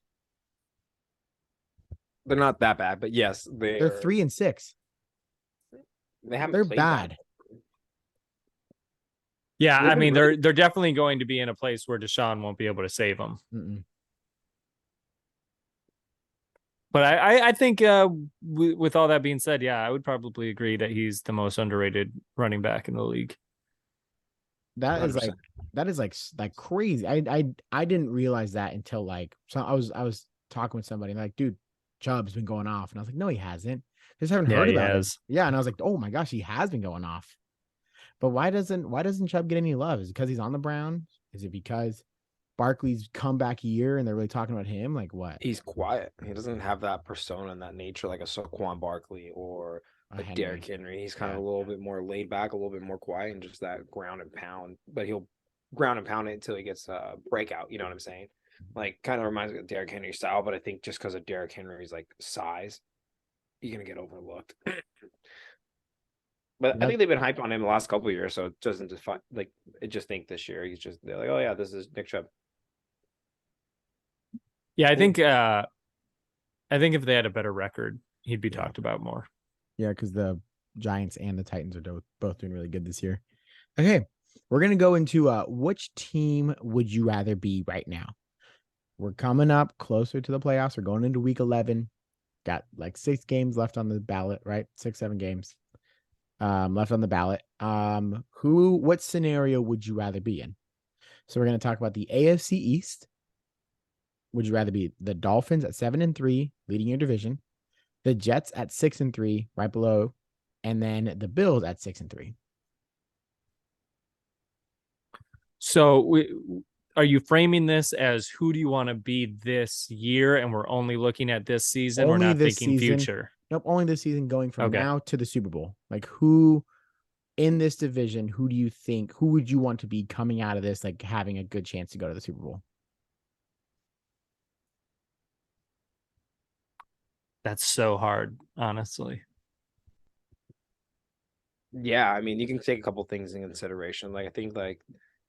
They're not that bad, but yes, they're 3-6. They're bad. Yeah, I mean, they're definitely going to be in a place where Deshaun won't be able to save them. Mm-mm. But I think with all that being said, yeah, I would probably agree that he's the most underrated running back in the league. That is 100%. like crazy. I didn't realize that until like so I was talking with somebody and like, dude, Chubb's been going off, and I was like, no, he hasn't. I just haven't heard about it. Yeah, and I was like, oh my gosh, he has been going off. But why doesn't Chubb get any love? Is it because he's on the Browns? Is it because Barkley's comeback year and they're really talking about him? Like what? He's quiet. He doesn't have that persona and that nature like a Saquon Barkley or a Derrick Henry. He's kind of a little bit more laid back, a little bit more quiet, and just that ground and pound. But he'll ground and pound it until he gets a breakout. You know what I'm saying? Like kind of reminds me of Derrick Henry style, but I think just because of Derrick Henry's like size, you're gonna get overlooked. But I think they've been hyped on him the last couple of years, so it doesn't define like I just think this year they're like, oh yeah, this is Nick Chubb. Yeah, I think if they had a better record, he'd be talked about more. Yeah, because the Giants and the Titans are both doing really good this year. Okay, we're gonna go into which team would you rather be right now? We're coming up closer to the playoffs. We're going into week 11. Got like 6 games left on the ballot, right? 6-7 games left on the ballot. What scenario would you rather be in? So we're going to talk about the AFC East. Would you rather be the Dolphins at 7-3, leading your division, the Jets at 6-3, right below, and then the Bills at 6-3? So are you framing this as who do you want to be this year? And we're only looking at this season. We're not thinking future. Nope. Only this season, going from now to the Super Bowl. Like who in this division, who would you want to be coming out of this, like having a good chance to go to the Super Bowl? That's so hard, honestly. Yeah, I mean, you can take a couple things in consideration. Like I think like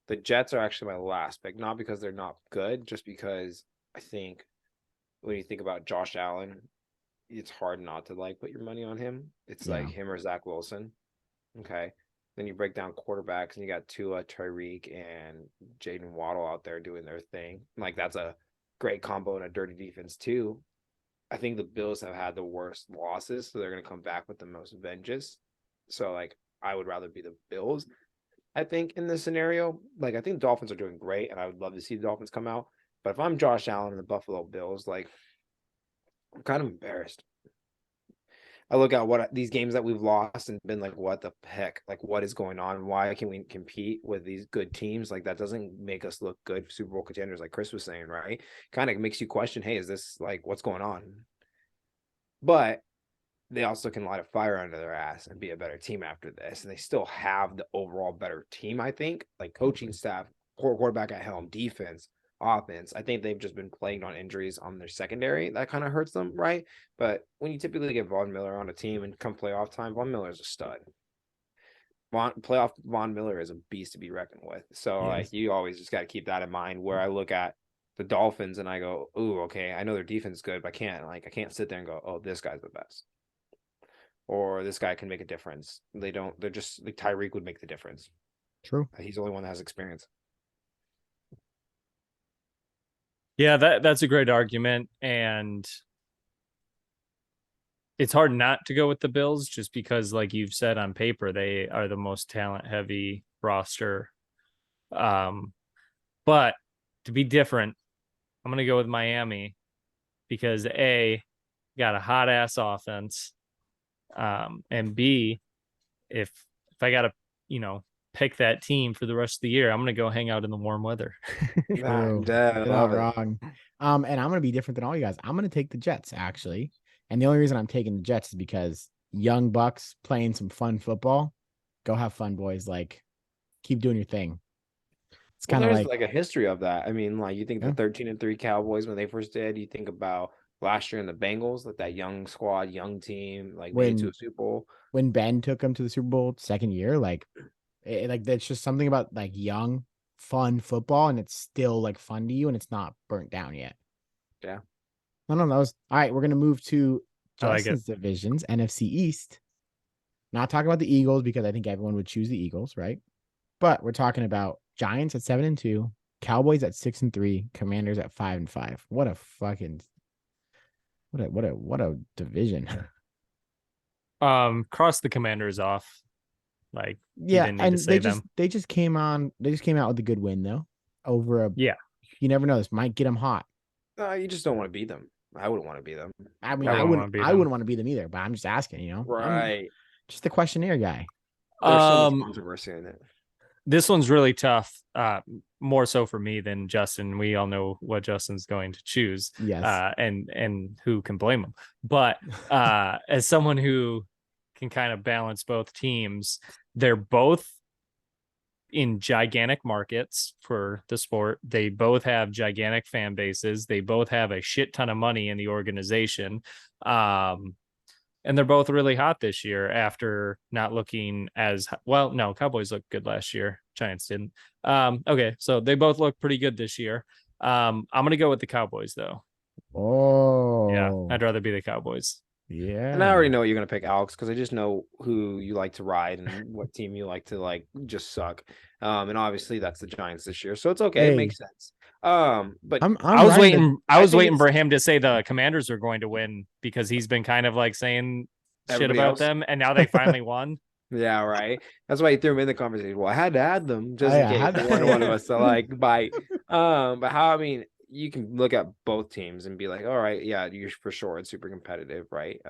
the Jets are actually my last pick, not because they're not good, just because I think when you think about Josh Allen, it's hard not to like put your money on him. It's like him or Zach Wilson. Okay. Then you break down quarterbacks and you got Tua, Tyreek, and Jaden Waddle out there doing their thing. Like that's a great combo and a dirty defense too. I think the Bills have had the worst losses, so they're going to come back with the most vengeance. So, like, I would rather be the Bills, I think, in this scenario. Like, I think the Dolphins are doing great, and I would love to see the Dolphins come out. But if I'm Josh Allen and the Buffalo Bills, like, I'm kind of embarrassed. I look at what these games that we've lost and been like, what the heck? Like, what is going on? Why can we compete with these good teams? Like, that doesn't make us look good Super Bowl contenders, like Chris was saying, right? Kind of makes you question, hey, is this like what's going on? But they also can light a fire under their ass and be a better team after this. And they still have the overall better team, I think, like coaching staff, quarterback at helm, defense, offense. I think they've just been plagued on injuries on their secondary. That kind of hurts them, right? But when you typically get Von Miller on a team and come playoff time, Von Miller is a stud. Von Miller is a beast to be reckoned with. So like you always just got to keep that in mind. Where I look at the Dolphins and I go, ooh, okay, I know their defense is good, but I can't sit there and go, oh, this guy's the best. Or this guy can make a difference. They're just like Tyreek would make the difference. True. He's the only one that has experience. Yeah, that's a great argument. And it's hard not to go with the Bills just because, like you've said, on paper, they are the most talent heavy roster. But to be different, I'm going to go with Miami because A, got a hot ass offense. And B, if I got to, pick that team for the rest of the year, I'm going to go hang out in the warm weather. True. You're not wrong. And I'm going to be different than all you guys. I'm going to take the Jets, actually. And the only reason I'm taking the Jets is because young Bucks playing some fun football. Go have fun, boys. Like, keep doing your thing. It's kind of like a history of that. I mean, like you think the 13-3 Cowboys when they first did, you think about last year in the Bengals, like that young squad, young team, like made it to a Super Bowl. When Ben took them to the Super Bowl second year, like that's just something about like young, fun football, and it's still like fun to you, and it's not burnt down yet. Yeah. No, that was all right. We're gonna move to Justin's divisions, NFC East. Not talking about the Eagles because I think everyone would choose the Eagles, right? But we're talking about Giants at 7-2, Cowboys at 6-3, Commanders at 5-5. What a division. Cross the Commanders off. Like, yeah, and they just came out with a good win though. You never know, this might get them hot. You just don't want to beat them. I wouldn't want to beat them. I mean, I wouldn't want to beat them either, but I'm just asking, Right. I'm just the questionnaire guy. There's so much controversy in it. This one's really tough, more so for me than Justin. We all know what Justin's going to choose. Yes. And who can blame him? But as someone who can kind of balance both teams, they're both in gigantic markets for the sport. They both have gigantic fan bases. They both have a shit ton of money in the organization. And they're both really hot this year after not looking as well. No, Cowboys looked good last year. Giants didn't. Okay, so they both look pretty good this year. I'm going to go with the Cowboys, though. Oh. Yeah, I'd rather be the Cowboys. Yeah. And I already know what you're going to pick, Alex, because I just know who you like to ride and what team you like to, just suck. And obviously, that's the Giants this year. So it's okay. It makes sense. But I was waiting for him to say the Commanders are going to win because he's been kind of like saying shit about them, and now they finally won. Yeah, right. That's why he threw him in the conversation. Well, I had to add them just in case one of us to bite. But you can look at both teams and be like, all right, yeah, you're for sure it's super competitive, right?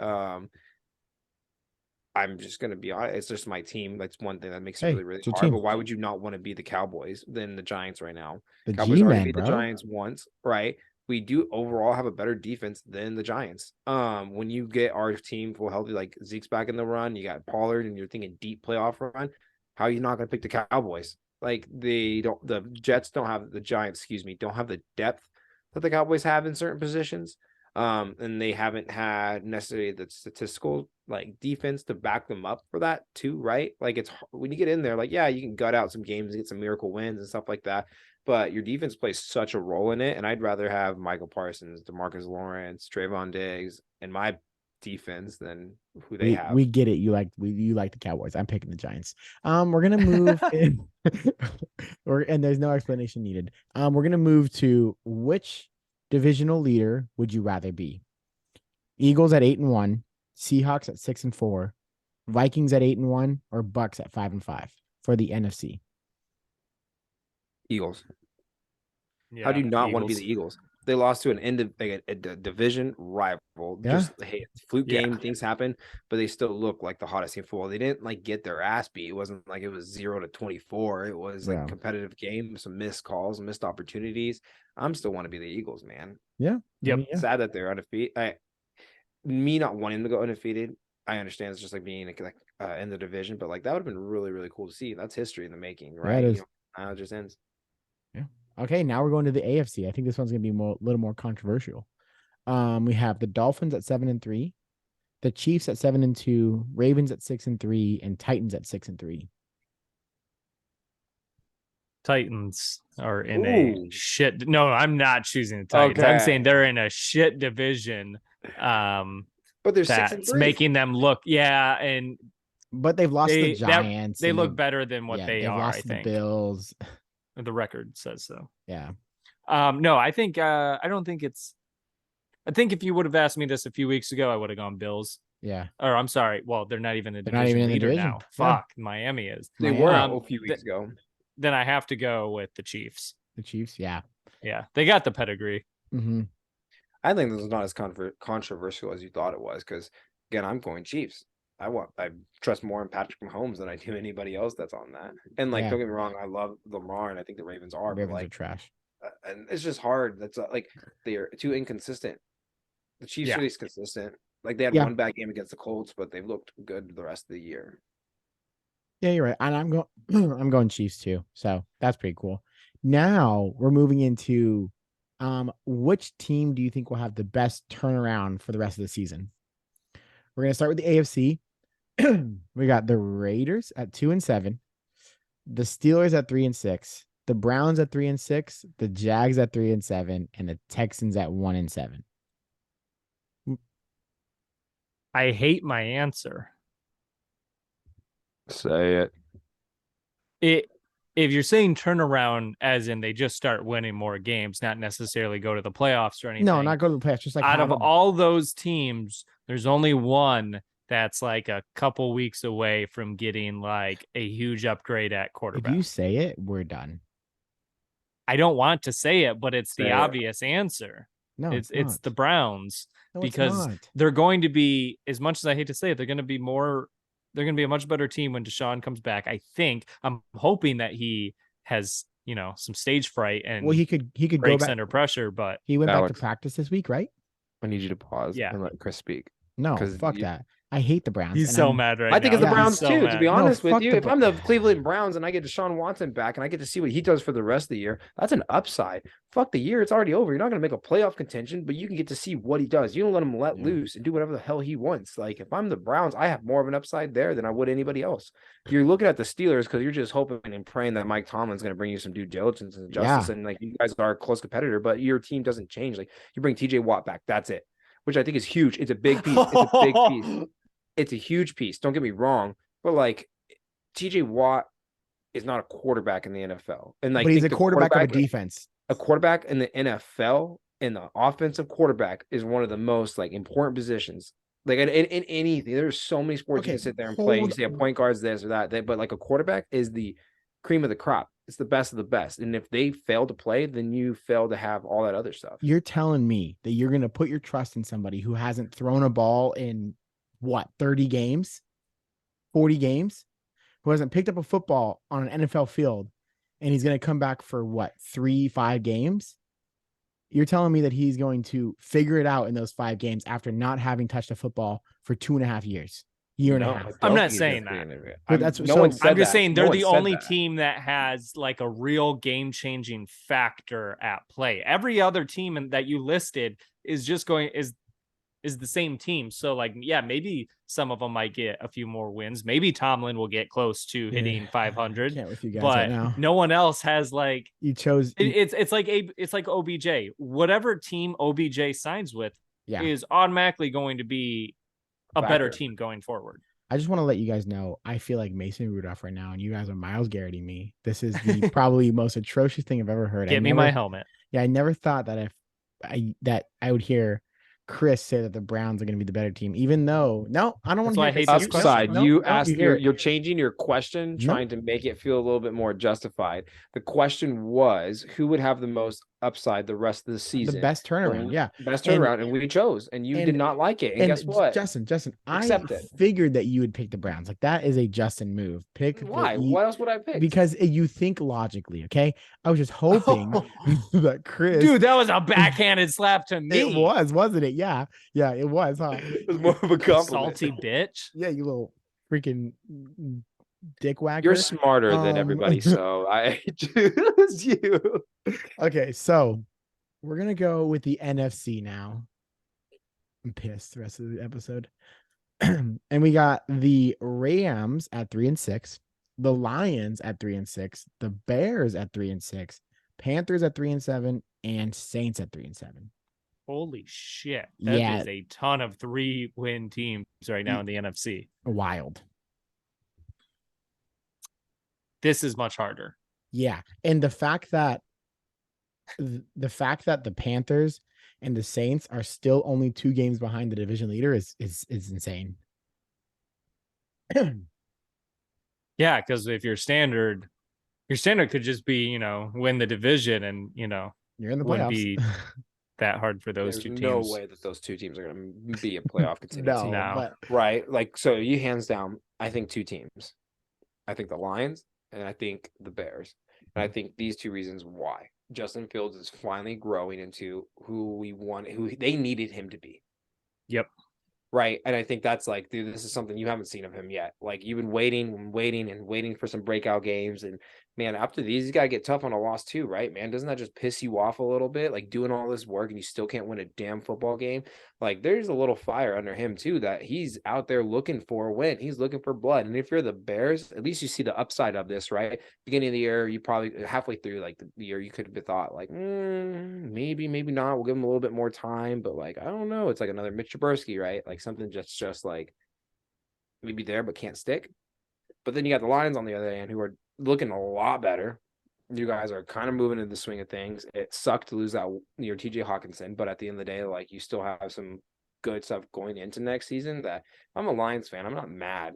I'm just gonna be honest, it's just my team. That's one thing that makes it really, really hard. But why would you not want to be the Cowboys than the Giants right now? The Cowboys already beat the Giants once, right? We do overall have a better defense than the Giants. When you get our team full healthy, like Zeke's back in the run, you got Pollard, and you're thinking deep playoff run. How are you not gonna pick the Cowboys? Like the Giants don't have the depth that the Cowboys have in certain positions. And they haven't had necessarily the statistical defense to back them up for that too, right? Like it's when you get in there, you can gut out some games and get some miracle wins and stuff like that, but your defense plays such a role in it. And I'd rather have Michael Parsons, DeMarcus Lawrence, Trayvon Diggs, and my defense than who they have. We get it. You like the Cowboys. I'm picking the Giants. We're gonna move in, and there's no explanation needed. We're gonna move to which divisional leader would you rather be? Eagles at 8-1, Seahawks at 6-4, Vikings at 8-1, or Bucks at 5-5 for the NFC? Eagles. Yeah, how do you not want to be the Eagles? They lost to a division rival. Yeah. Just fluke game, things happen, but they still look like the hottest team in football. They didn't get their ass beat. It wasn't like it was 0-24. It was a competitive game, some missed calls, missed opportunities. I'm still want to be the Eagles, man. Yeah. Yep. Sad that they're undefeated. Me not wanting to go undefeated, I understand it's just being in the division, but that would have been really, really cool to see. That's history in the making, right? Yeah, it just ends. Yeah. Okay, now we're going to the AFC. I think this one's going to be a little more controversial. We have the Dolphins at 7-3, the Chiefs at 7-2, Ravens at 6-3, and Titans at 6-3. Titans are in a shit. No, I'm not choosing the Titans. Okay. I'm saying they're in a shit division. But they're 6-3, making them look, but they've lost the Giants. They look better than what they are. Lost I think the Bills. The record says so. Yeah. No, I think I don't think it's. I think if you would have asked me this a few weeks ago, I would have gone Bills. Yeah. Or I'm sorry. Well, they're not even a division leader now. Fuck, Miami is. They were a few weeks ago. Then I have to go with the Chiefs. The Chiefs, yeah. Yeah, they got the pedigree. Mm-hmm. I think this is not as controversial as you thought it was because, again, I'm going Chiefs. I trust more in Patrick Mahomes than I do anybody else that's on that. And like, don't get me wrong, I love Lamar, and I think the Ravens are. Ravens but like, are trash, and it's just hard. That's like they're too inconsistent. The Chiefs are least consistent. Like they had one bad game against the Colts, but they've looked good the rest of the year. Yeah, you're right. And I'm going I'm going Chiefs too. So that's pretty cool. Now we're moving into which team do you think will have the best turnaround for the rest of the season? We're gonna start with the AFC. We got the Raiders at 2-7, the Steelers at 3-6, the Browns at 3-6, the Jags at 3-7, and the Texans at 1-7. I hate my answer. Say it. If you're saying turnaround as in they just start winning more games, not necessarily go to the playoffs or anything. No, not go to the playoffs. Just like out of all those teams, there's only one that's like a couple weeks away from getting like a huge upgrade at quarterback. If you say it, we're done. I don't want to say it, but it's the obvious answer. No, it's the Browns. No, because they're going to be, as much as I hate to say it, they're going to be a much better team when Deshaun comes back. I think I'm hoping that he has, some stage fright and he could breaks go back under pressure, but he went back to practice this week, right? I need you to pause and let Chris speak. No, fuck that. I hate the Browns. He's so mad right now. I think it's the Browns too, to be honest with you. If I'm the Cleveland Browns and I get Deshaun Watson back and I get to see what he does for the rest of the year, that's an upside. Fuck the year. It's already over. You're not going to make a playoff contention, but you can get to see what he does. You don't let him let loose and do whatever the hell he wants. Like, if I'm the Browns, I have more of an upside there than I would anybody else. You're looking at the Steelers because you're just hoping and praying that Mike Tomlin's going to bring you some due diligence and justice. And like, you guys are a close competitor, but your team doesn't change. Like, you bring TJ Watt back. That's it, which I think is huge. It's a big piece. It's a big piece. It's a huge piece. Don't get me wrong, but like TJ Watt is not a quarterback in the NFL, and like, but he's a quarterback of a defense. A quarterback in the NFL and the offensive quarterback is one of the most like important positions. Like in anything, there's so many sports you can sit there and play. You say a point guard's this or that, but like a quarterback is the cream of the crop. It's the best of the best. And if they fail to play, then you fail to have all that other stuff. You're telling me that you're going to put your trust in somebody who hasn't thrown a ball in 30 games, 40 games, who hasn't picked up a football on an NFL field, and he's going to come back for 3-5 games? You're telling me that he's going to figure it out in those 5 games after not having touched a football for 2.5 years, year and a half. I'm not saying that. But I'm just saying they're the only team that has like a real game-changing factor at play. Every other team that you listed is just is the same team. So like, maybe some of them might get a few more wins. Maybe Tomlin will get close to hitting 500. Can't with you guys but right now. No one else has like you chose. It's like OBJ. Whatever team OBJ signs with is automatically going to be a better team going forward. I just want to let you guys know, I feel like Mason Rudolph right now, and you guys are Myles Garretting me. This is the probably most atrocious thing I've ever heard. Get me my helmet. Yeah, I never thought that I would hear Chris say that the Browns are going to be the better team, even though I don't want to hate this upside. You're changing your question, trying to make it feel a little bit more justified. The question was, who would have the most upside the rest of the season? The best turnaround, best turnaround, and we chose, and you did not like it. And guess what, Justin, I figured that you would pick the Browns. Like, that is a Justin move. Why? What else would I pick? Because you think logically. Okay, I was just hoping that Chris, dude, that was a backhanded slap to me. It was, wasn't it? Yeah, it was. Huh? It was more of a compliment. Salty bitch. Yeah, you little freaking dick whacker. You're smarter than everybody, so I choose you. Okay, so we're gonna go with the NFC now. I'm pissed the rest of the episode. And we got the Rams at 3-6, the Lions at 3-6, the Bears at 3-6, Panthers at 3-7, and Saints at 3-7. Holy shit. That is a ton of 3-win teams right now in the NFC. Wild. This is much harder. Yeah. And the fact that the Panthers and the Saints are still only 2 games behind the division leader is insane. Yeah, because if your standard could just be, win the division and, You're in the wouldn't playoffs. be that hard for those There's two teams. no way that those two teams are going to be a playoff contender. No, but right. Like, so you hands down, I think two teams. I think the Lions and I think the Bears. And I think these two reasons why Justin Fields is finally growing into who they needed him to be. Yep. Right. And I think that's like, dude, this is something you haven't seen of him yet. Like, you've been waiting for some breakout games. And man, up to these, you got to get tough on a loss too, right, man? Doesn't that just piss you off a little bit? Like, doing all this work and you still can't win a damn football game. Like, there's a little fire under him too, that he's out there looking for a win. He's looking for blood. And if you're the Bears, at least you see the upside of this, right? Beginning of the year, you probably halfway through like the year, you could have thought like, maybe not. We'll give him a little bit more time. But like, I don't know. It's like another Mitch Trubisky, right? Like something just like maybe there, but can't stick. But then you got the Lions on the other hand, who are looking a lot better. You guys are kind of moving into the swing of things. It sucked to lose that TJ Hawkinson, but at the end of the day, like, you still have some good stuff going into next season. That I'm a Lions fan. I'm not mad.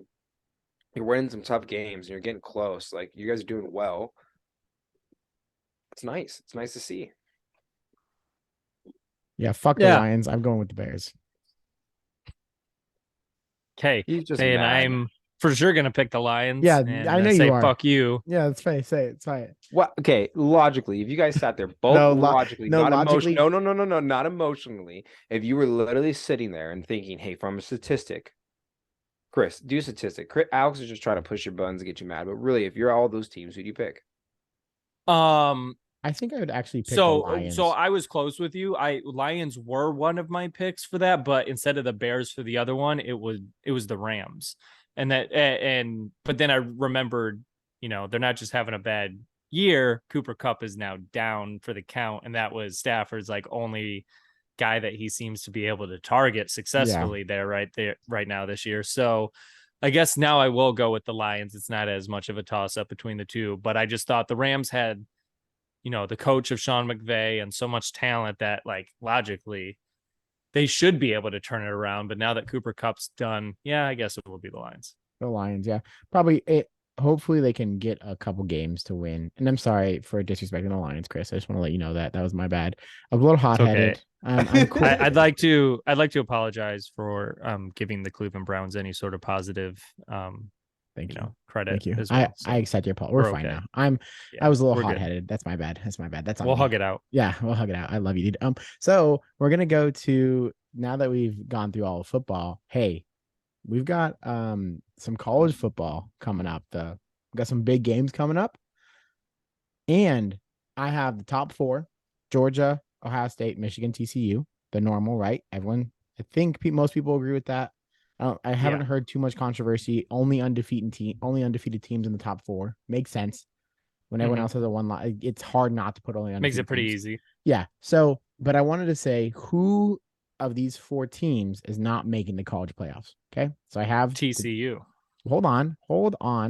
You're winning some tough games and you're getting close. Like, you guys are doing well. It's nice. It's nice to see. Yeah, fuck the Lions. I'm going with the Bears. Okay. And I'm for sure gonna pick the Lions. Yeah, and, I know say you are. Fuck you. Yeah, that's fine. Say it. Say it. What? Okay, logically, if you guys sat there, both logically, not emotionally, no, not emotionally. If you were literally sitting there and thinking, "Hey, from a statistic, Chris, do a statistic." Alex is just trying to push your buttons and get you mad, but really, if you're all those teams, who do you pick? I think I would actually pick the Lions. So I was close with you. Lions were one of my picks for that, but instead of the Bears for the other one, it was the Rams. But then I remembered, they're not just having a bad year. Cooper Kupp is now down for the count, and that was Stafford's like only guy that he seems to be able to target successfully there right now this year. So I guess now I will go with the Lions. It's not as much of a toss up between the two, but I just thought the Rams had, the coach of Sean McVay and so much talent that, like, logically they should be able to turn it around. But now that Cooper Kupp's done, I guess it will be the Lions. The Lions, yeah. Probably hopefully they can get a couple games to win. And I'm sorry for disrespecting the Lions, Chris. I just want to let you know that was my bad. I'm a little hot-headed. Okay. I'm cool. I'd like to apologize for giving the Cleveland Browns any sort of positive credit. Thank you. As well. I accept your apology. We're fine now. I was a little hot-headed. Good. That's my bad. That's on We'll me. hug it out. Yeah, we'll hug it out. I love you, dude. So we're gonna go to, now that we've gone through all of football. Hey, we've got some college football coming up. We've got some big games coming up, and I have the top 4: Georgia, Ohio State, Michigan, TCU. The normal, right? Everyone, I think most people agree with that. I haven't heard too much controversy. Only undefeated teams in the top 4. Makes sense. When everyone else has a one line, it's hard not to put only undefeated. Makes it pretty teams. easy. Yeah. So, but I wanted to say, who of these 4 teams is not making the college playoffs? Okay. So I have TCU. Hold on.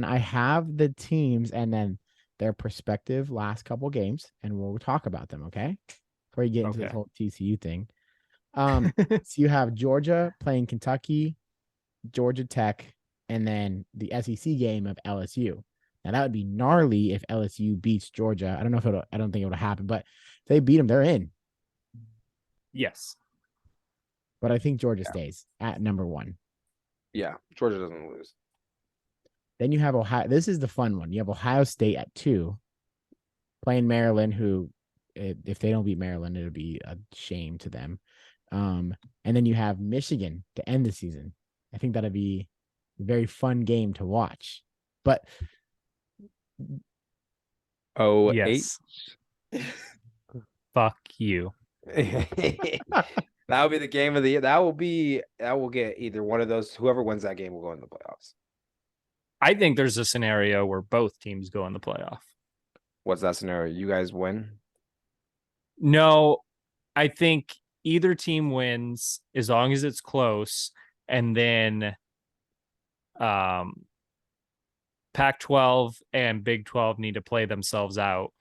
I have the teams and then their prospective last couple games, and we'll talk about them. Okay. Before you get into this whole TCU thing. So you have Georgia playing Kentucky, Georgia Tech, and then the SEC game of LSU. Now that would be gnarly if LSU beats Georgia. I don't think it would happen, but if they beat them, they're in. Yes. But I think Georgia stays at number 1. Yeah, Georgia doesn't lose. Then you have Ohio. This is the fun one. You have Ohio State at 2, playing Maryland, who, if they don't beat Maryland, it'll be a shame to them. And then you have Michigan to end the season. I think that'd be a very fun game to watch. But yes. Fuck you. That will be the game of the year. That will get either one of those. Whoever wins that game will go in the playoffs. I think there's a scenario where both teams go in the playoff. What's that scenario? You guys win? No, I think either team wins as long as it's close, and then Pac-12 and Big 12 need to play themselves out.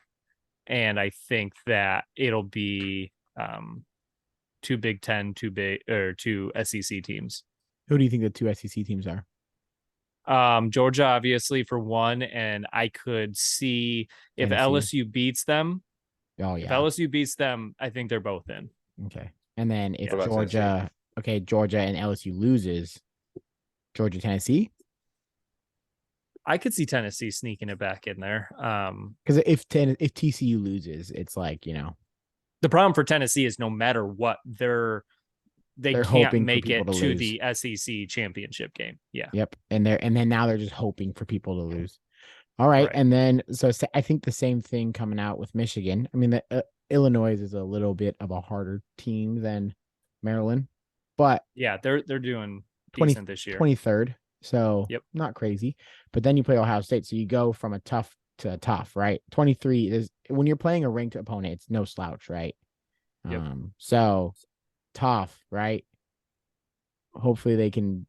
And I think that it'll be 2 Big 10, 2 SEC teams. Who do you think the 2 SEC teams are? Georgia, obviously, for one, and I could see if Tennessee. LSU beats them, Oh If yeah. LSU beats them, I think they're both in. Okay. And then if What about Georgia, Georgia and LSU loses, Georgia, Tennessee. I could see Tennessee sneaking it back in there. Because if TCU loses, it's like, the problem for Tennessee is no matter what, they they're can't hoping for make people it to to lose. the SEC championship game. Yeah. Yep. And then now they're just hoping for people to lose. All right. And then so I think the same thing coming out with Michigan. I mean, Illinois is a little bit of a harder team than Maryland, but yeah, they're doing decent this year. 23rd. So yep, not crazy. But then you play Ohio State. So you go from a tough to a tough, right? 23 is when you're playing a ranked opponent, it's no slouch, right? Yep. So tough, right? Hopefully they can.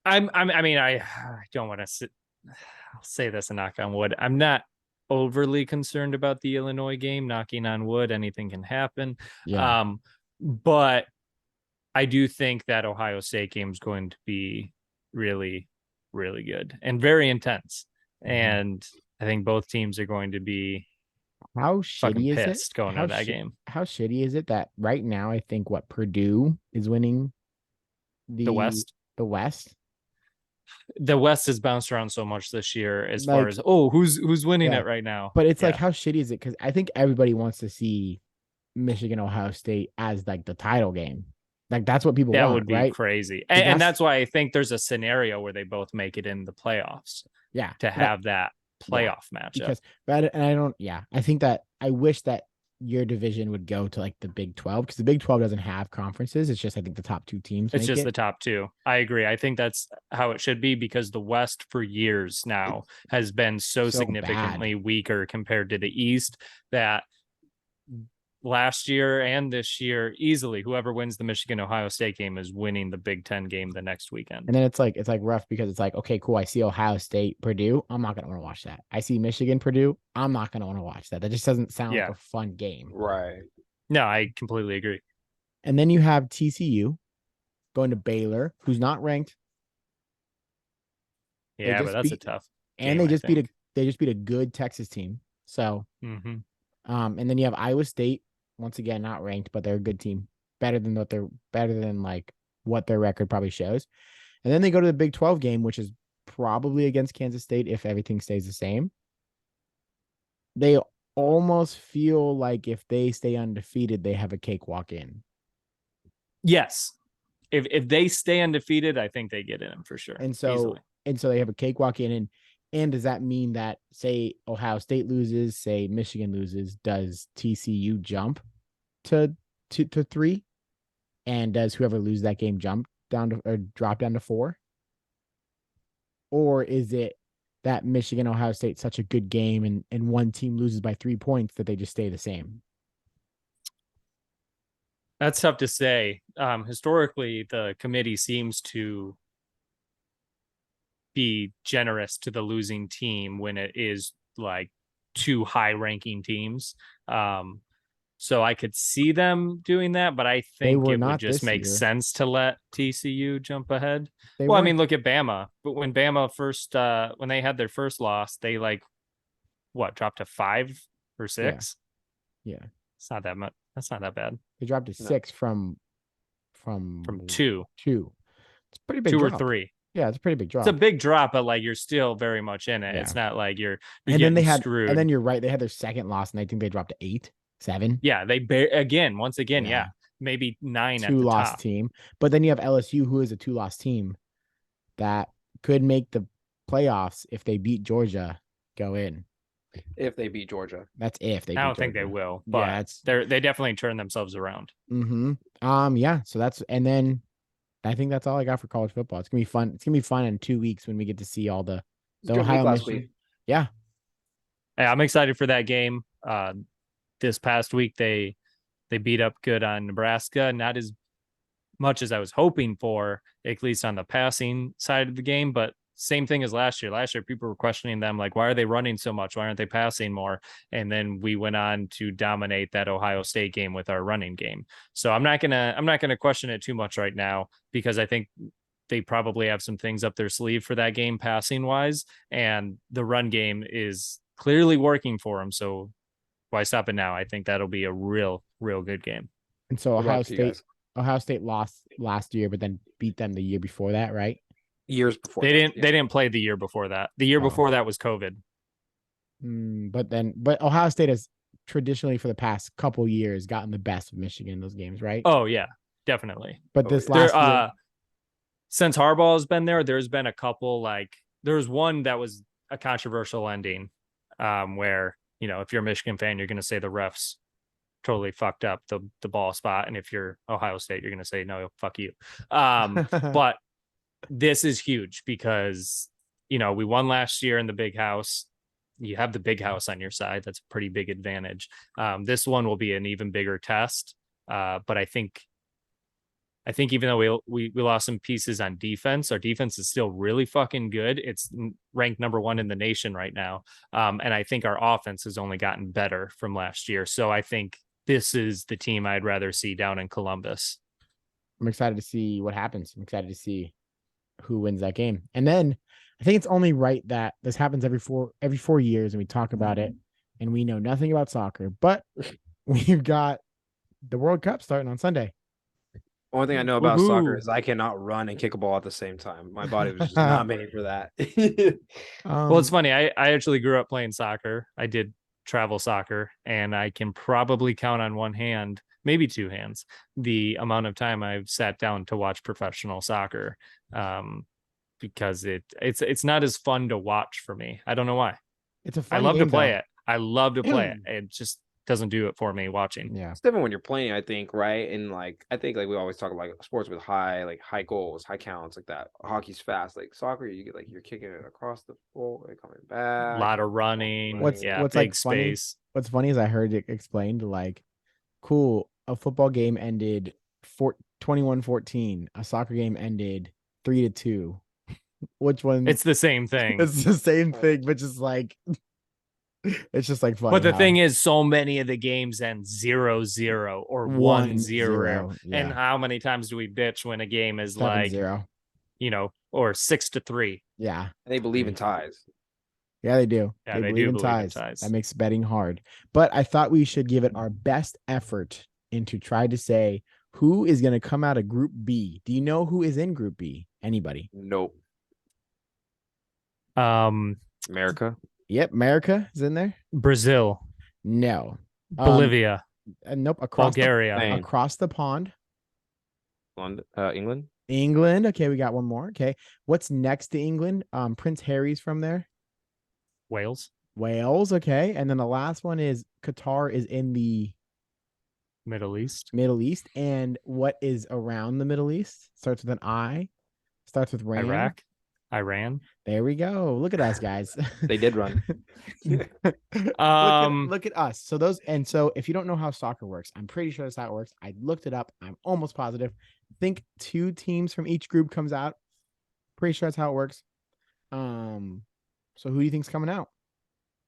I mean, I don't want to I'll say this and knock on wood. I'm not overly concerned about the Illinois game, knocking on wood, anything can happen. Yeah. But I do think that Ohio State game is going to be really, really good and very intense. Mm-hmm. And I think both teams are going to be how shitty is it going into that game. How shitty is it that right now I think Purdue is winning the West? The West. The West has bounced around so much this year as far as who's winning it right now. But it's like how shitty is it? Because I think everybody wants to see Michigan Ohio State as like the title game. Like that's what people want. That would be crazy. And that's why I think there's a scenario where they both make it in the playoffs. Yeah. To have that playoff matchup. I think that I wish that your division would go to like the Big 12 because the Big 12 doesn't have conferences. It's just, I think, the top two teams. It's just the top two. I agree. I think that's how it should be because the West for years now has been so significantly weaker compared to the East that last year and this year, easily whoever wins the Michigan Ohio State game is winning the Big Ten game the next weekend. And then it's like rough because it's like, okay, cool. I see Ohio State, Purdue. I'm not gonna want to watch that. I see Michigan, Purdue. I'm not gonna want to watch that. That just doesn't sound like a fun game. Right. No, I completely agree. And then you have TCU going to Baylor, who's not ranked. Yeah, but that's a tough. And they just beat a good Texas team. So, and then you have Iowa State. Once again, not ranked, but they're a good team. Better than like what their record probably shows. And then they go to the Big 12 game, which is probably against Kansas State if everything stays the same. They almost feel like if they stay undefeated, they have a cakewalk in. Yes. If they stay undefeated, I think they get in for sure. And so they have a cakewalk in. And does that mean that, say, Ohio State loses, say Michigan loses, does TCU jump to 3? And does whoever loses that game jump down to or drop down to 4? Or is it that Michigan Ohio State's such a good game and one team loses by 3 points that they just stay the same? That's tough to say. Historically, the committee seems to be generous to the losing team when it is like 2 high-ranking teams. So I could see them doing that, but I think it would just make sense to let TCU jump ahead. I mean, look at Bama. But when Bama first, when they had their first loss, they dropped to 5 or 6? Yeah. It's not that much. That's not that bad. They dropped to 6 from 2. 2. It's pretty big. 2 drop. or 3. Yeah, it's a pretty big drop. It's a big drop, but like you're still very much in it. Yeah. It's not like you're and then they had screwed. And then you're right. They had their second loss, and I think they dropped to 8, 7. Yeah, once again, maybe 9 at the 2-loss team. But then you have LSU, who is a 2-loss team that could make the playoffs if they beat Georgia, go in. If they beat Georgia, that's if they. I don't think they will, but they definitely turn themselves around. Yeah. So and then I think that's all I got for college football. It's gonna be fun. It's gonna be fun in 2 weeks when we get to see all the Ohio Michigan. Yeah. Hey, I'm excited for that game. This past week they beat up good on Nebraska, not as much as I was hoping for, at least on the passing side of the game, but same thing as last year. Last year, people were questioning them, like, why are they running so much? Why aren't they passing more? And then we went on to dominate that Ohio State game with our running game. So I'm not gonna question it too much right now because I think they probably have some things up their sleeve for that game passing wise, and the run game is clearly working for them. So why stop it now? I think that'll be a real good game. And so Ohio State lost last year, but then beat them the year before that, right? Years before they didn't play the year before that. The year before that was COVID. But Ohio State has traditionally for the past couple years gotten the best of Michigan in those games, right? Oh yeah, definitely. But this last year, since Harbaugh has been there, there's been a couple there's one that was a controversial ending, where if you're a Michigan fan, you're going to say the refs totally fucked up the ball spot, and if you're Ohio State, you're going to say no, fuck you. But this is huge because we won last year in the Big House. You have the Big House on your side. That's a pretty big advantage. This one will be an even bigger test. But I think even though we lost some pieces on defense, our defense is still really fucking good. It's ranked number 1 in the nation right now. And I think our offense has only gotten better from last year. So I think this is the team I'd rather see down in Columbus. I'm excited to see what happens. I'm excited to see who wins that game. And then I think it's only right that this happens every 4 years, and we talk about it, and we know nothing about soccer, but we've got the World Cup starting on Sunday. Only thing I know about soccer is I cannot run and kick a ball at the same time. My body was just not made for that. Well, it's funny. I actually grew up playing soccer. I did travel soccer, and I can probably count on one hand, maybe two hands, the amount of time I've sat down to watch professional soccer. Because it's not as fun to watch for me. I don't know why. It's a fun I love game, to play though. it. I love to play it. It just doesn't do it for me watching. Yeah. It's different when you're playing, I think, right? And I think we always talk about sports with high goals, high counts, like that. Hockey's fast. Like soccer, you get you're kicking it across the floor, coming back. A lot of running. What's big space. What's funny is I heard it explained cool, a football game ended 21-14. A soccer game ended 3-2. Which one? It's the same thing. It's the same thing, but just it's just funny. But the thing is, so many of the games end 0-0 or 1-0. Yeah. And how many times do we bitch when a game is 7-0. Or 6-3? Yeah. And they believe in ties. Yeah, they do. Yeah, they do believe in ties. That makes betting hard. But I thought we should give it our best effort into try to say who is going to come out of Group B. Do you know who is in Group B? Anybody? Nope. America. Yep, America is in there. Brazil. No. Bolivia. Nope. Bulgaria. Across the pond. London. England. England. Okay, we got one more. Okay. What's next to England? Prince Harry's from there. Wales. Okay. And then the last one is Qatar is in the Middle East. And what is around the Middle East? Starts with an I. Starts with rain. Iraq. Iran. There we go. Look at us, guys. They did run. Look at us. So if you don't know how soccer works, I'm pretty sure that's how it works. I looked it up. I'm almost positive. I think 2 teams from each group comes out. Pretty sure that's how it works. So who do you think's coming out?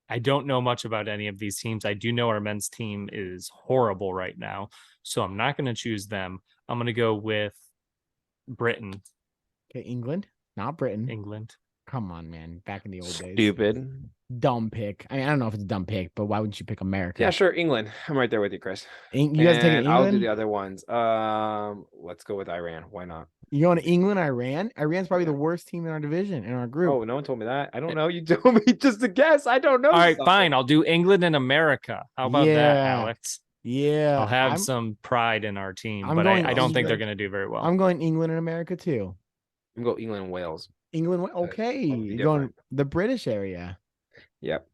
I don't know much about any of these teams. I do know our men's team is horrible right now, so I'm not going to choose them. I'm going to go with Britain. Okay, England, not Britain. England. Come on, man. Back in the old days. Stupid. Dumb pick. I don't know if it's a dumb pick, but why wouldn't you pick America? Yeah, sure. England. I'm right there with you, Chris. You guys taking England? I'll do the other ones. Let's go with Iran. Why not? You going to England, Iran? Iran's probably the worst team in our division, in our group. Oh, no one told me that. I don't know. You told me just to guess. I don't know. All right, fine. I'll do England and America. How about that, Alex? Yeah. I'll have some pride in our team, but I don't think they're going to do very well. I'm going England and America too. I'm going England and Wales. England. Okay. You're going the British area. Yep.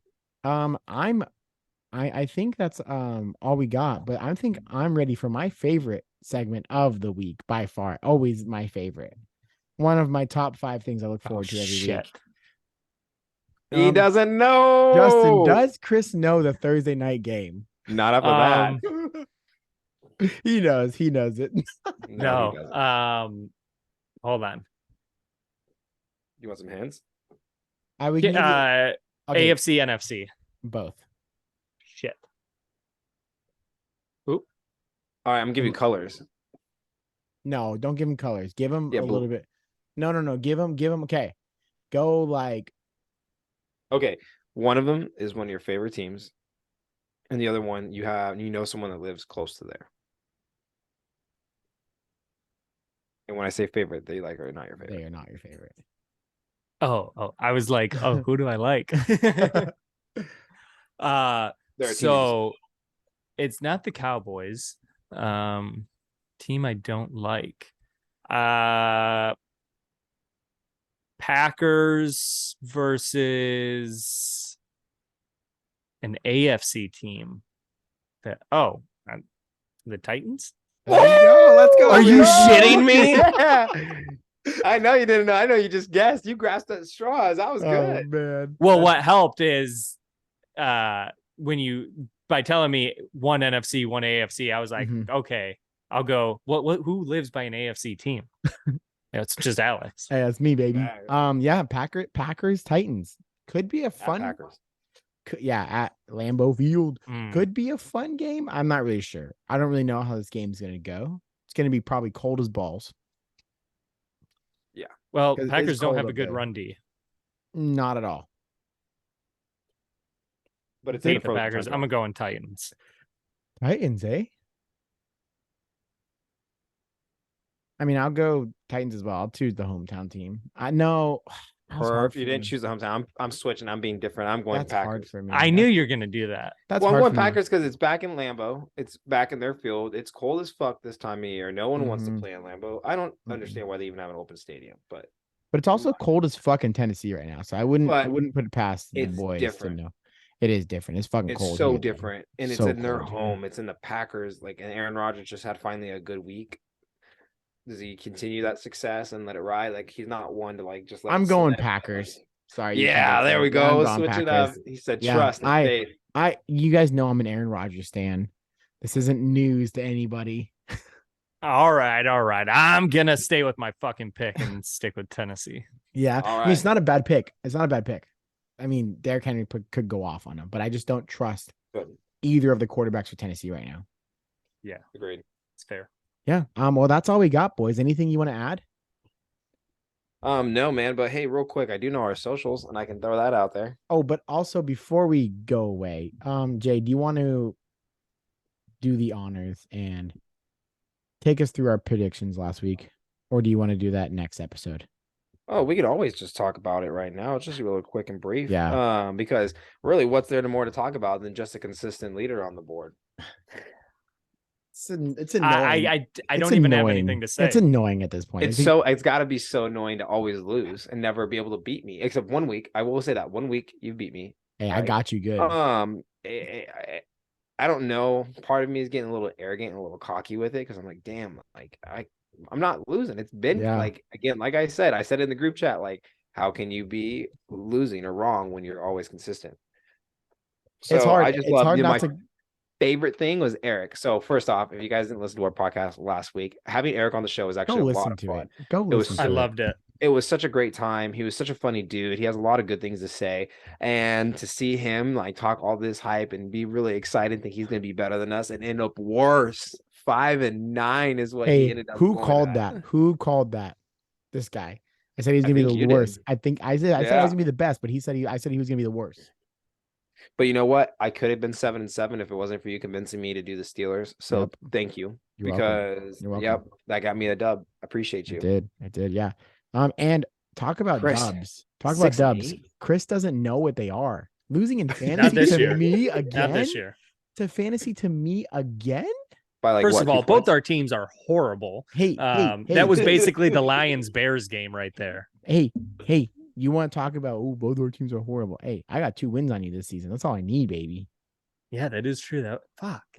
I think that's all we got, but I think I'm ready for my favorite segment of the week by far. Always my favorite. One of my top 5 things I look forward to every week. He doesn't know. Justin, does Chris know the Thursday night game? Not up with that. He knows it. No. Hold on. You want some hands? I would give AFC, NFC. Both. Shit. Oop. All right, I'm giving you colors. No, don't give him colors. Give him a little bit. No. Give him. Okay. Go Okay. One of them is one of your favorite teams. And the other one, you know someone that lives close to there. And when I say favorite, they like are not your favorite. They are not your favorite. Oh, I was like, oh, who do I like? So it's not the Cowboys. Team I don't like. Packers versus an AFC team. The Titans. There you go. Let's go. Are you shitting me? Yeah. I know you didn't know. I know you just guessed. You grasped at straws. That was good. Man. Well, what helped is when you by telling me one NFC, one AFC, I was like, okay, I'll go. What? Who lives by an AFC team? It's just Alex. Hey, that's me, baby. Yeah, Packers, Titans could be a fun. At Lambeau Field could be a fun game. I'm not really sure. I don't really know how this game's gonna go. It's gonna be probably cold as balls. Yeah. Well, Packers don't have a good run D. Not at all. But it's the Packers. I'm gonna go in Titans. Titans, eh? I mean, I'll go Titans as well. I'll choose the hometown team. I know. You didn't choose the hometown. I'm switching. I'm being different. I'm going Packers. Hard for me. I knew you're gonna do that. That's I'm going Packers because it's back in Lambeau. It's back in their field. It's cold as fuck this time of year. No one wants to play in Lambeau. I don't understand why they even have an open stadium, but it's also cold as fuck in Tennessee right now. So I wouldn't put it past the boys to know. It is different. It's fucking cold. It's so different, and it's in their home. It's in the Packers. And Aaron Rodgers just had finally a good week. Does he continue that success and let it ride? Like he's not one to just let. I'm going Packers. Sorry. Yeah, there we go. Switch it up. He said trust and faith. You guys know I'm an Aaron Rodgers stan. This isn't news to anybody. All right. I'm gonna stay with my fucking pick and stick with Tennessee. Yeah, I mean, it's not a bad pick. I mean, Derrick Henry could go off on him, but I just don't trust either of the quarterbacks for Tennessee right now. Yeah, agreed. It's fair. Yeah. Well, that's all we got, boys. Anything you want to add? No, man. But hey, real quick, I do know our socials, and I can throw that out there. Oh, but also before we go away, Jay, do you want to do the honors and take us through our predictions last week, or do you want to do that next episode? Oh, we could always just talk about it right now. It's just really quick and brief. Yeah. Because really, what's there more to talk about than just a consistent leader on the board? It's annoying. I don't even have anything to say. It's annoying at this point. It's got to be so annoying to always lose and never be able to beat me. Except 1 week, I will say that 1 week you beat me. Hey, right? I got you good. I don't know. Part of me is getting a little arrogant and a little cocky with it because I'm like, damn, I'm not losing. It's been again, like I said in the group chat, how can you be losing or wrong when you're always consistent? So it's hard. I just it's hard not my favorite thing was Eric. So first off, if you guys didn't listen to our podcast last week, having Eric on the show was actually a lot of fun. I loved it. It was such a great time. He was such a funny dude. He has a lot of good things to say. And to see him talk all this hype and be really excited, think he's going to be better than us and end up worse. 5-9 is what he ended up. Who called that? Who called that? This guy. I said he's going to be the worst. I said I was going to be the best, but I said he was going to be the worst. But you know what? I could have been 7-7 if it wasn't for you convincing me to do the Steelers. So thank you. You're welcome. That got me a dub. I appreciate you. I did. Yeah. And talk about dubs. Talk about dubs. Chris doesn't know what they are. Losing in fantasy to me again. Not this year. To fantasy to me again. By First of all, both our teams are horrible. Hey, that was basically the Lions-Bears game right there. Hey, you want to talk about both our teams are horrible? Hey, I got 2 wins on you this season. That's all I need, baby. Yeah, that is true. That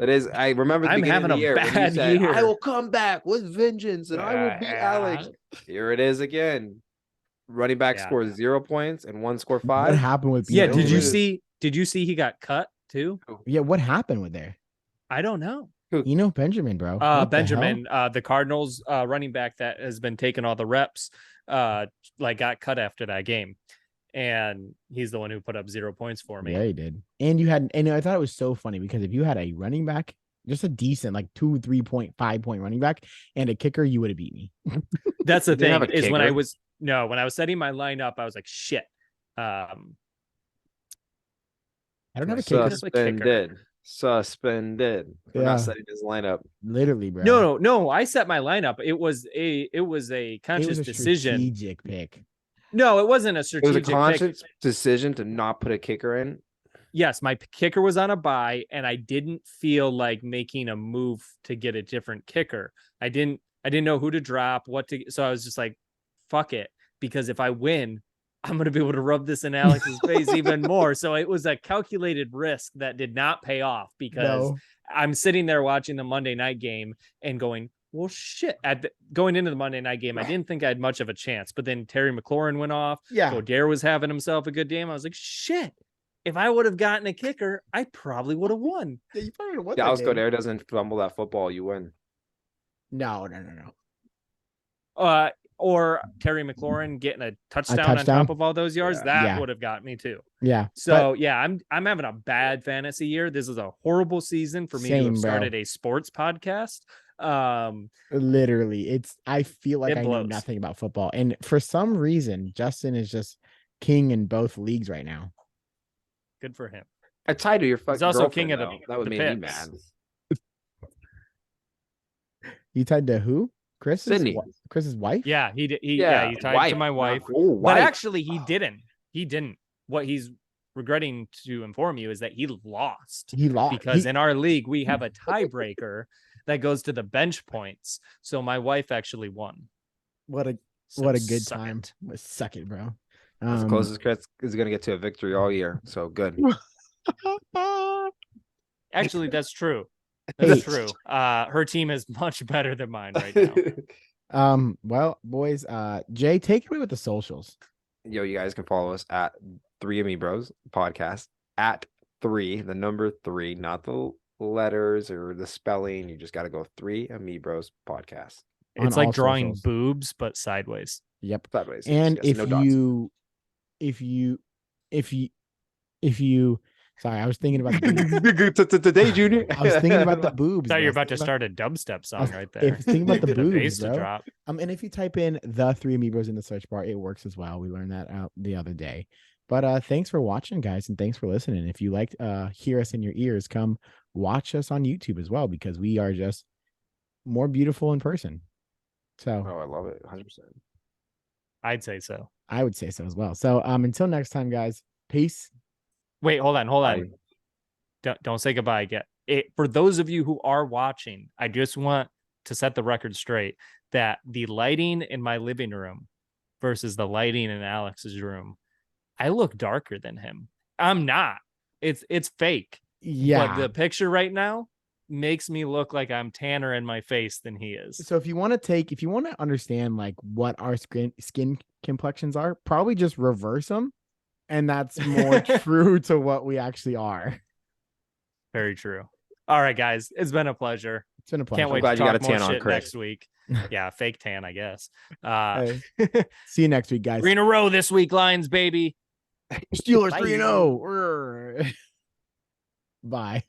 is. I remember the beginning of the year when you said, I will come back with vengeance and I will beat Alex. Here it is again. Running back scores 0 points and one score 5. What happened with? Yeah, did you see he got cut too? Yeah, what happened with there? I don't know. Benjamin, bro. Benjamin, the Cardinals running back that has been taking all the reps, got cut after that game. And he's the one who put up 0 points for me. Yeah, he did. And I thought it was so funny because if you had a running back, just a decent 2-3.5 point running back and a kicker, you would have beat me. That's the thing is when I was setting my lineup, I was like, shit. I don't have a kicker. Suspended for not setting his lineup. Literally, bro. No. I set my lineup. It was a conscious decision. Strategic pick. No, it wasn't a strategic. It was a conscious decision to not put a kicker in. Yes, my kicker was on a bye, and I didn't feel like making a move to get a different kicker. I didn't know who to drop, so I was just like, fuck it. Because if I win, I'm going to be able to rub this in Alex's face even more. So it was a calculated risk that did not pay off because I'm sitting there watching the Monday night game and going, well, shit. Going into the Monday night game, I didn't think I had much of a chance. But then Terry McLaurin went off. Yeah. Godair was having himself a good game. I was like, shit. If I would have gotten a kicker, I probably would have won. Yeah, you probably would have won. Dallas Godair doesn't fumble that football, you win. No. Or Terry McLaurin getting a touchdown on top of all those yards, that would have got me too. Yeah. So I'm having a bad fantasy year. This is a horrible season for me to have started a sports podcast. Literally, I feel like I know nothing about football, and for some reason, Justin is just king in both leagues right now. Good for him. I tied to your fucking. He's also king of that would make me mad. You tied to who? Chris's wife? Yeah, he did. He tied to my wife. But actually, he didn't. What he's regretting to inform you is that he lost. Because in our league we have a tiebreaker that goes to the bench points. So my wife actually won. What a good time. Suck it, bro. As close as Chris is going to get to a victory all year. So good. Actually, that's true. That's true. Her team is much better than mine right now. Well, boys, Jay, take it away with the socials. Yo, you guys can follow us at 3 Amibros podcast at 3, the number 3, not the letters or the spelling. You just got to go 3 Amibros podcast. It's like drawing boobs, but sideways. Yep. Sideways. And if you sorry, I was thinking about the today, Junior. I was thinking about the boobs. I thought you were about to start a dubstep song right there. Think about the boobs, bro. To drop. And if you type in the 3 Amigos in the search bar, it works as well. We learned that out the other day. But thanks for watching, guys, and thanks for listening. If you like hear us in your ears, come watch us on YouTube as well, because we are just more beautiful in person. So I love it. 100%. I'd say so. I would say so as well. So until next time, guys, peace. Wait, hold on. Don't say goodbye yet. For those of you who are watching, I just want to set the record straight that the lighting in my living room versus the lighting in Alex's room, I look darker than him. I'm not. It's fake. Yeah. But the picture right now makes me look like I'm tanner in my face than he is. So if you want to understand like what our skin complexions are, probably just reverse them. And that's more true to what we actually are. Very true. All right, guys. It's been a pleasure. Can't wait to talk more shit next week. Yeah, fake tan, I guess. See you next week, guys. 3 in a row this week, Lions, baby. Steelers 3-0. Bye.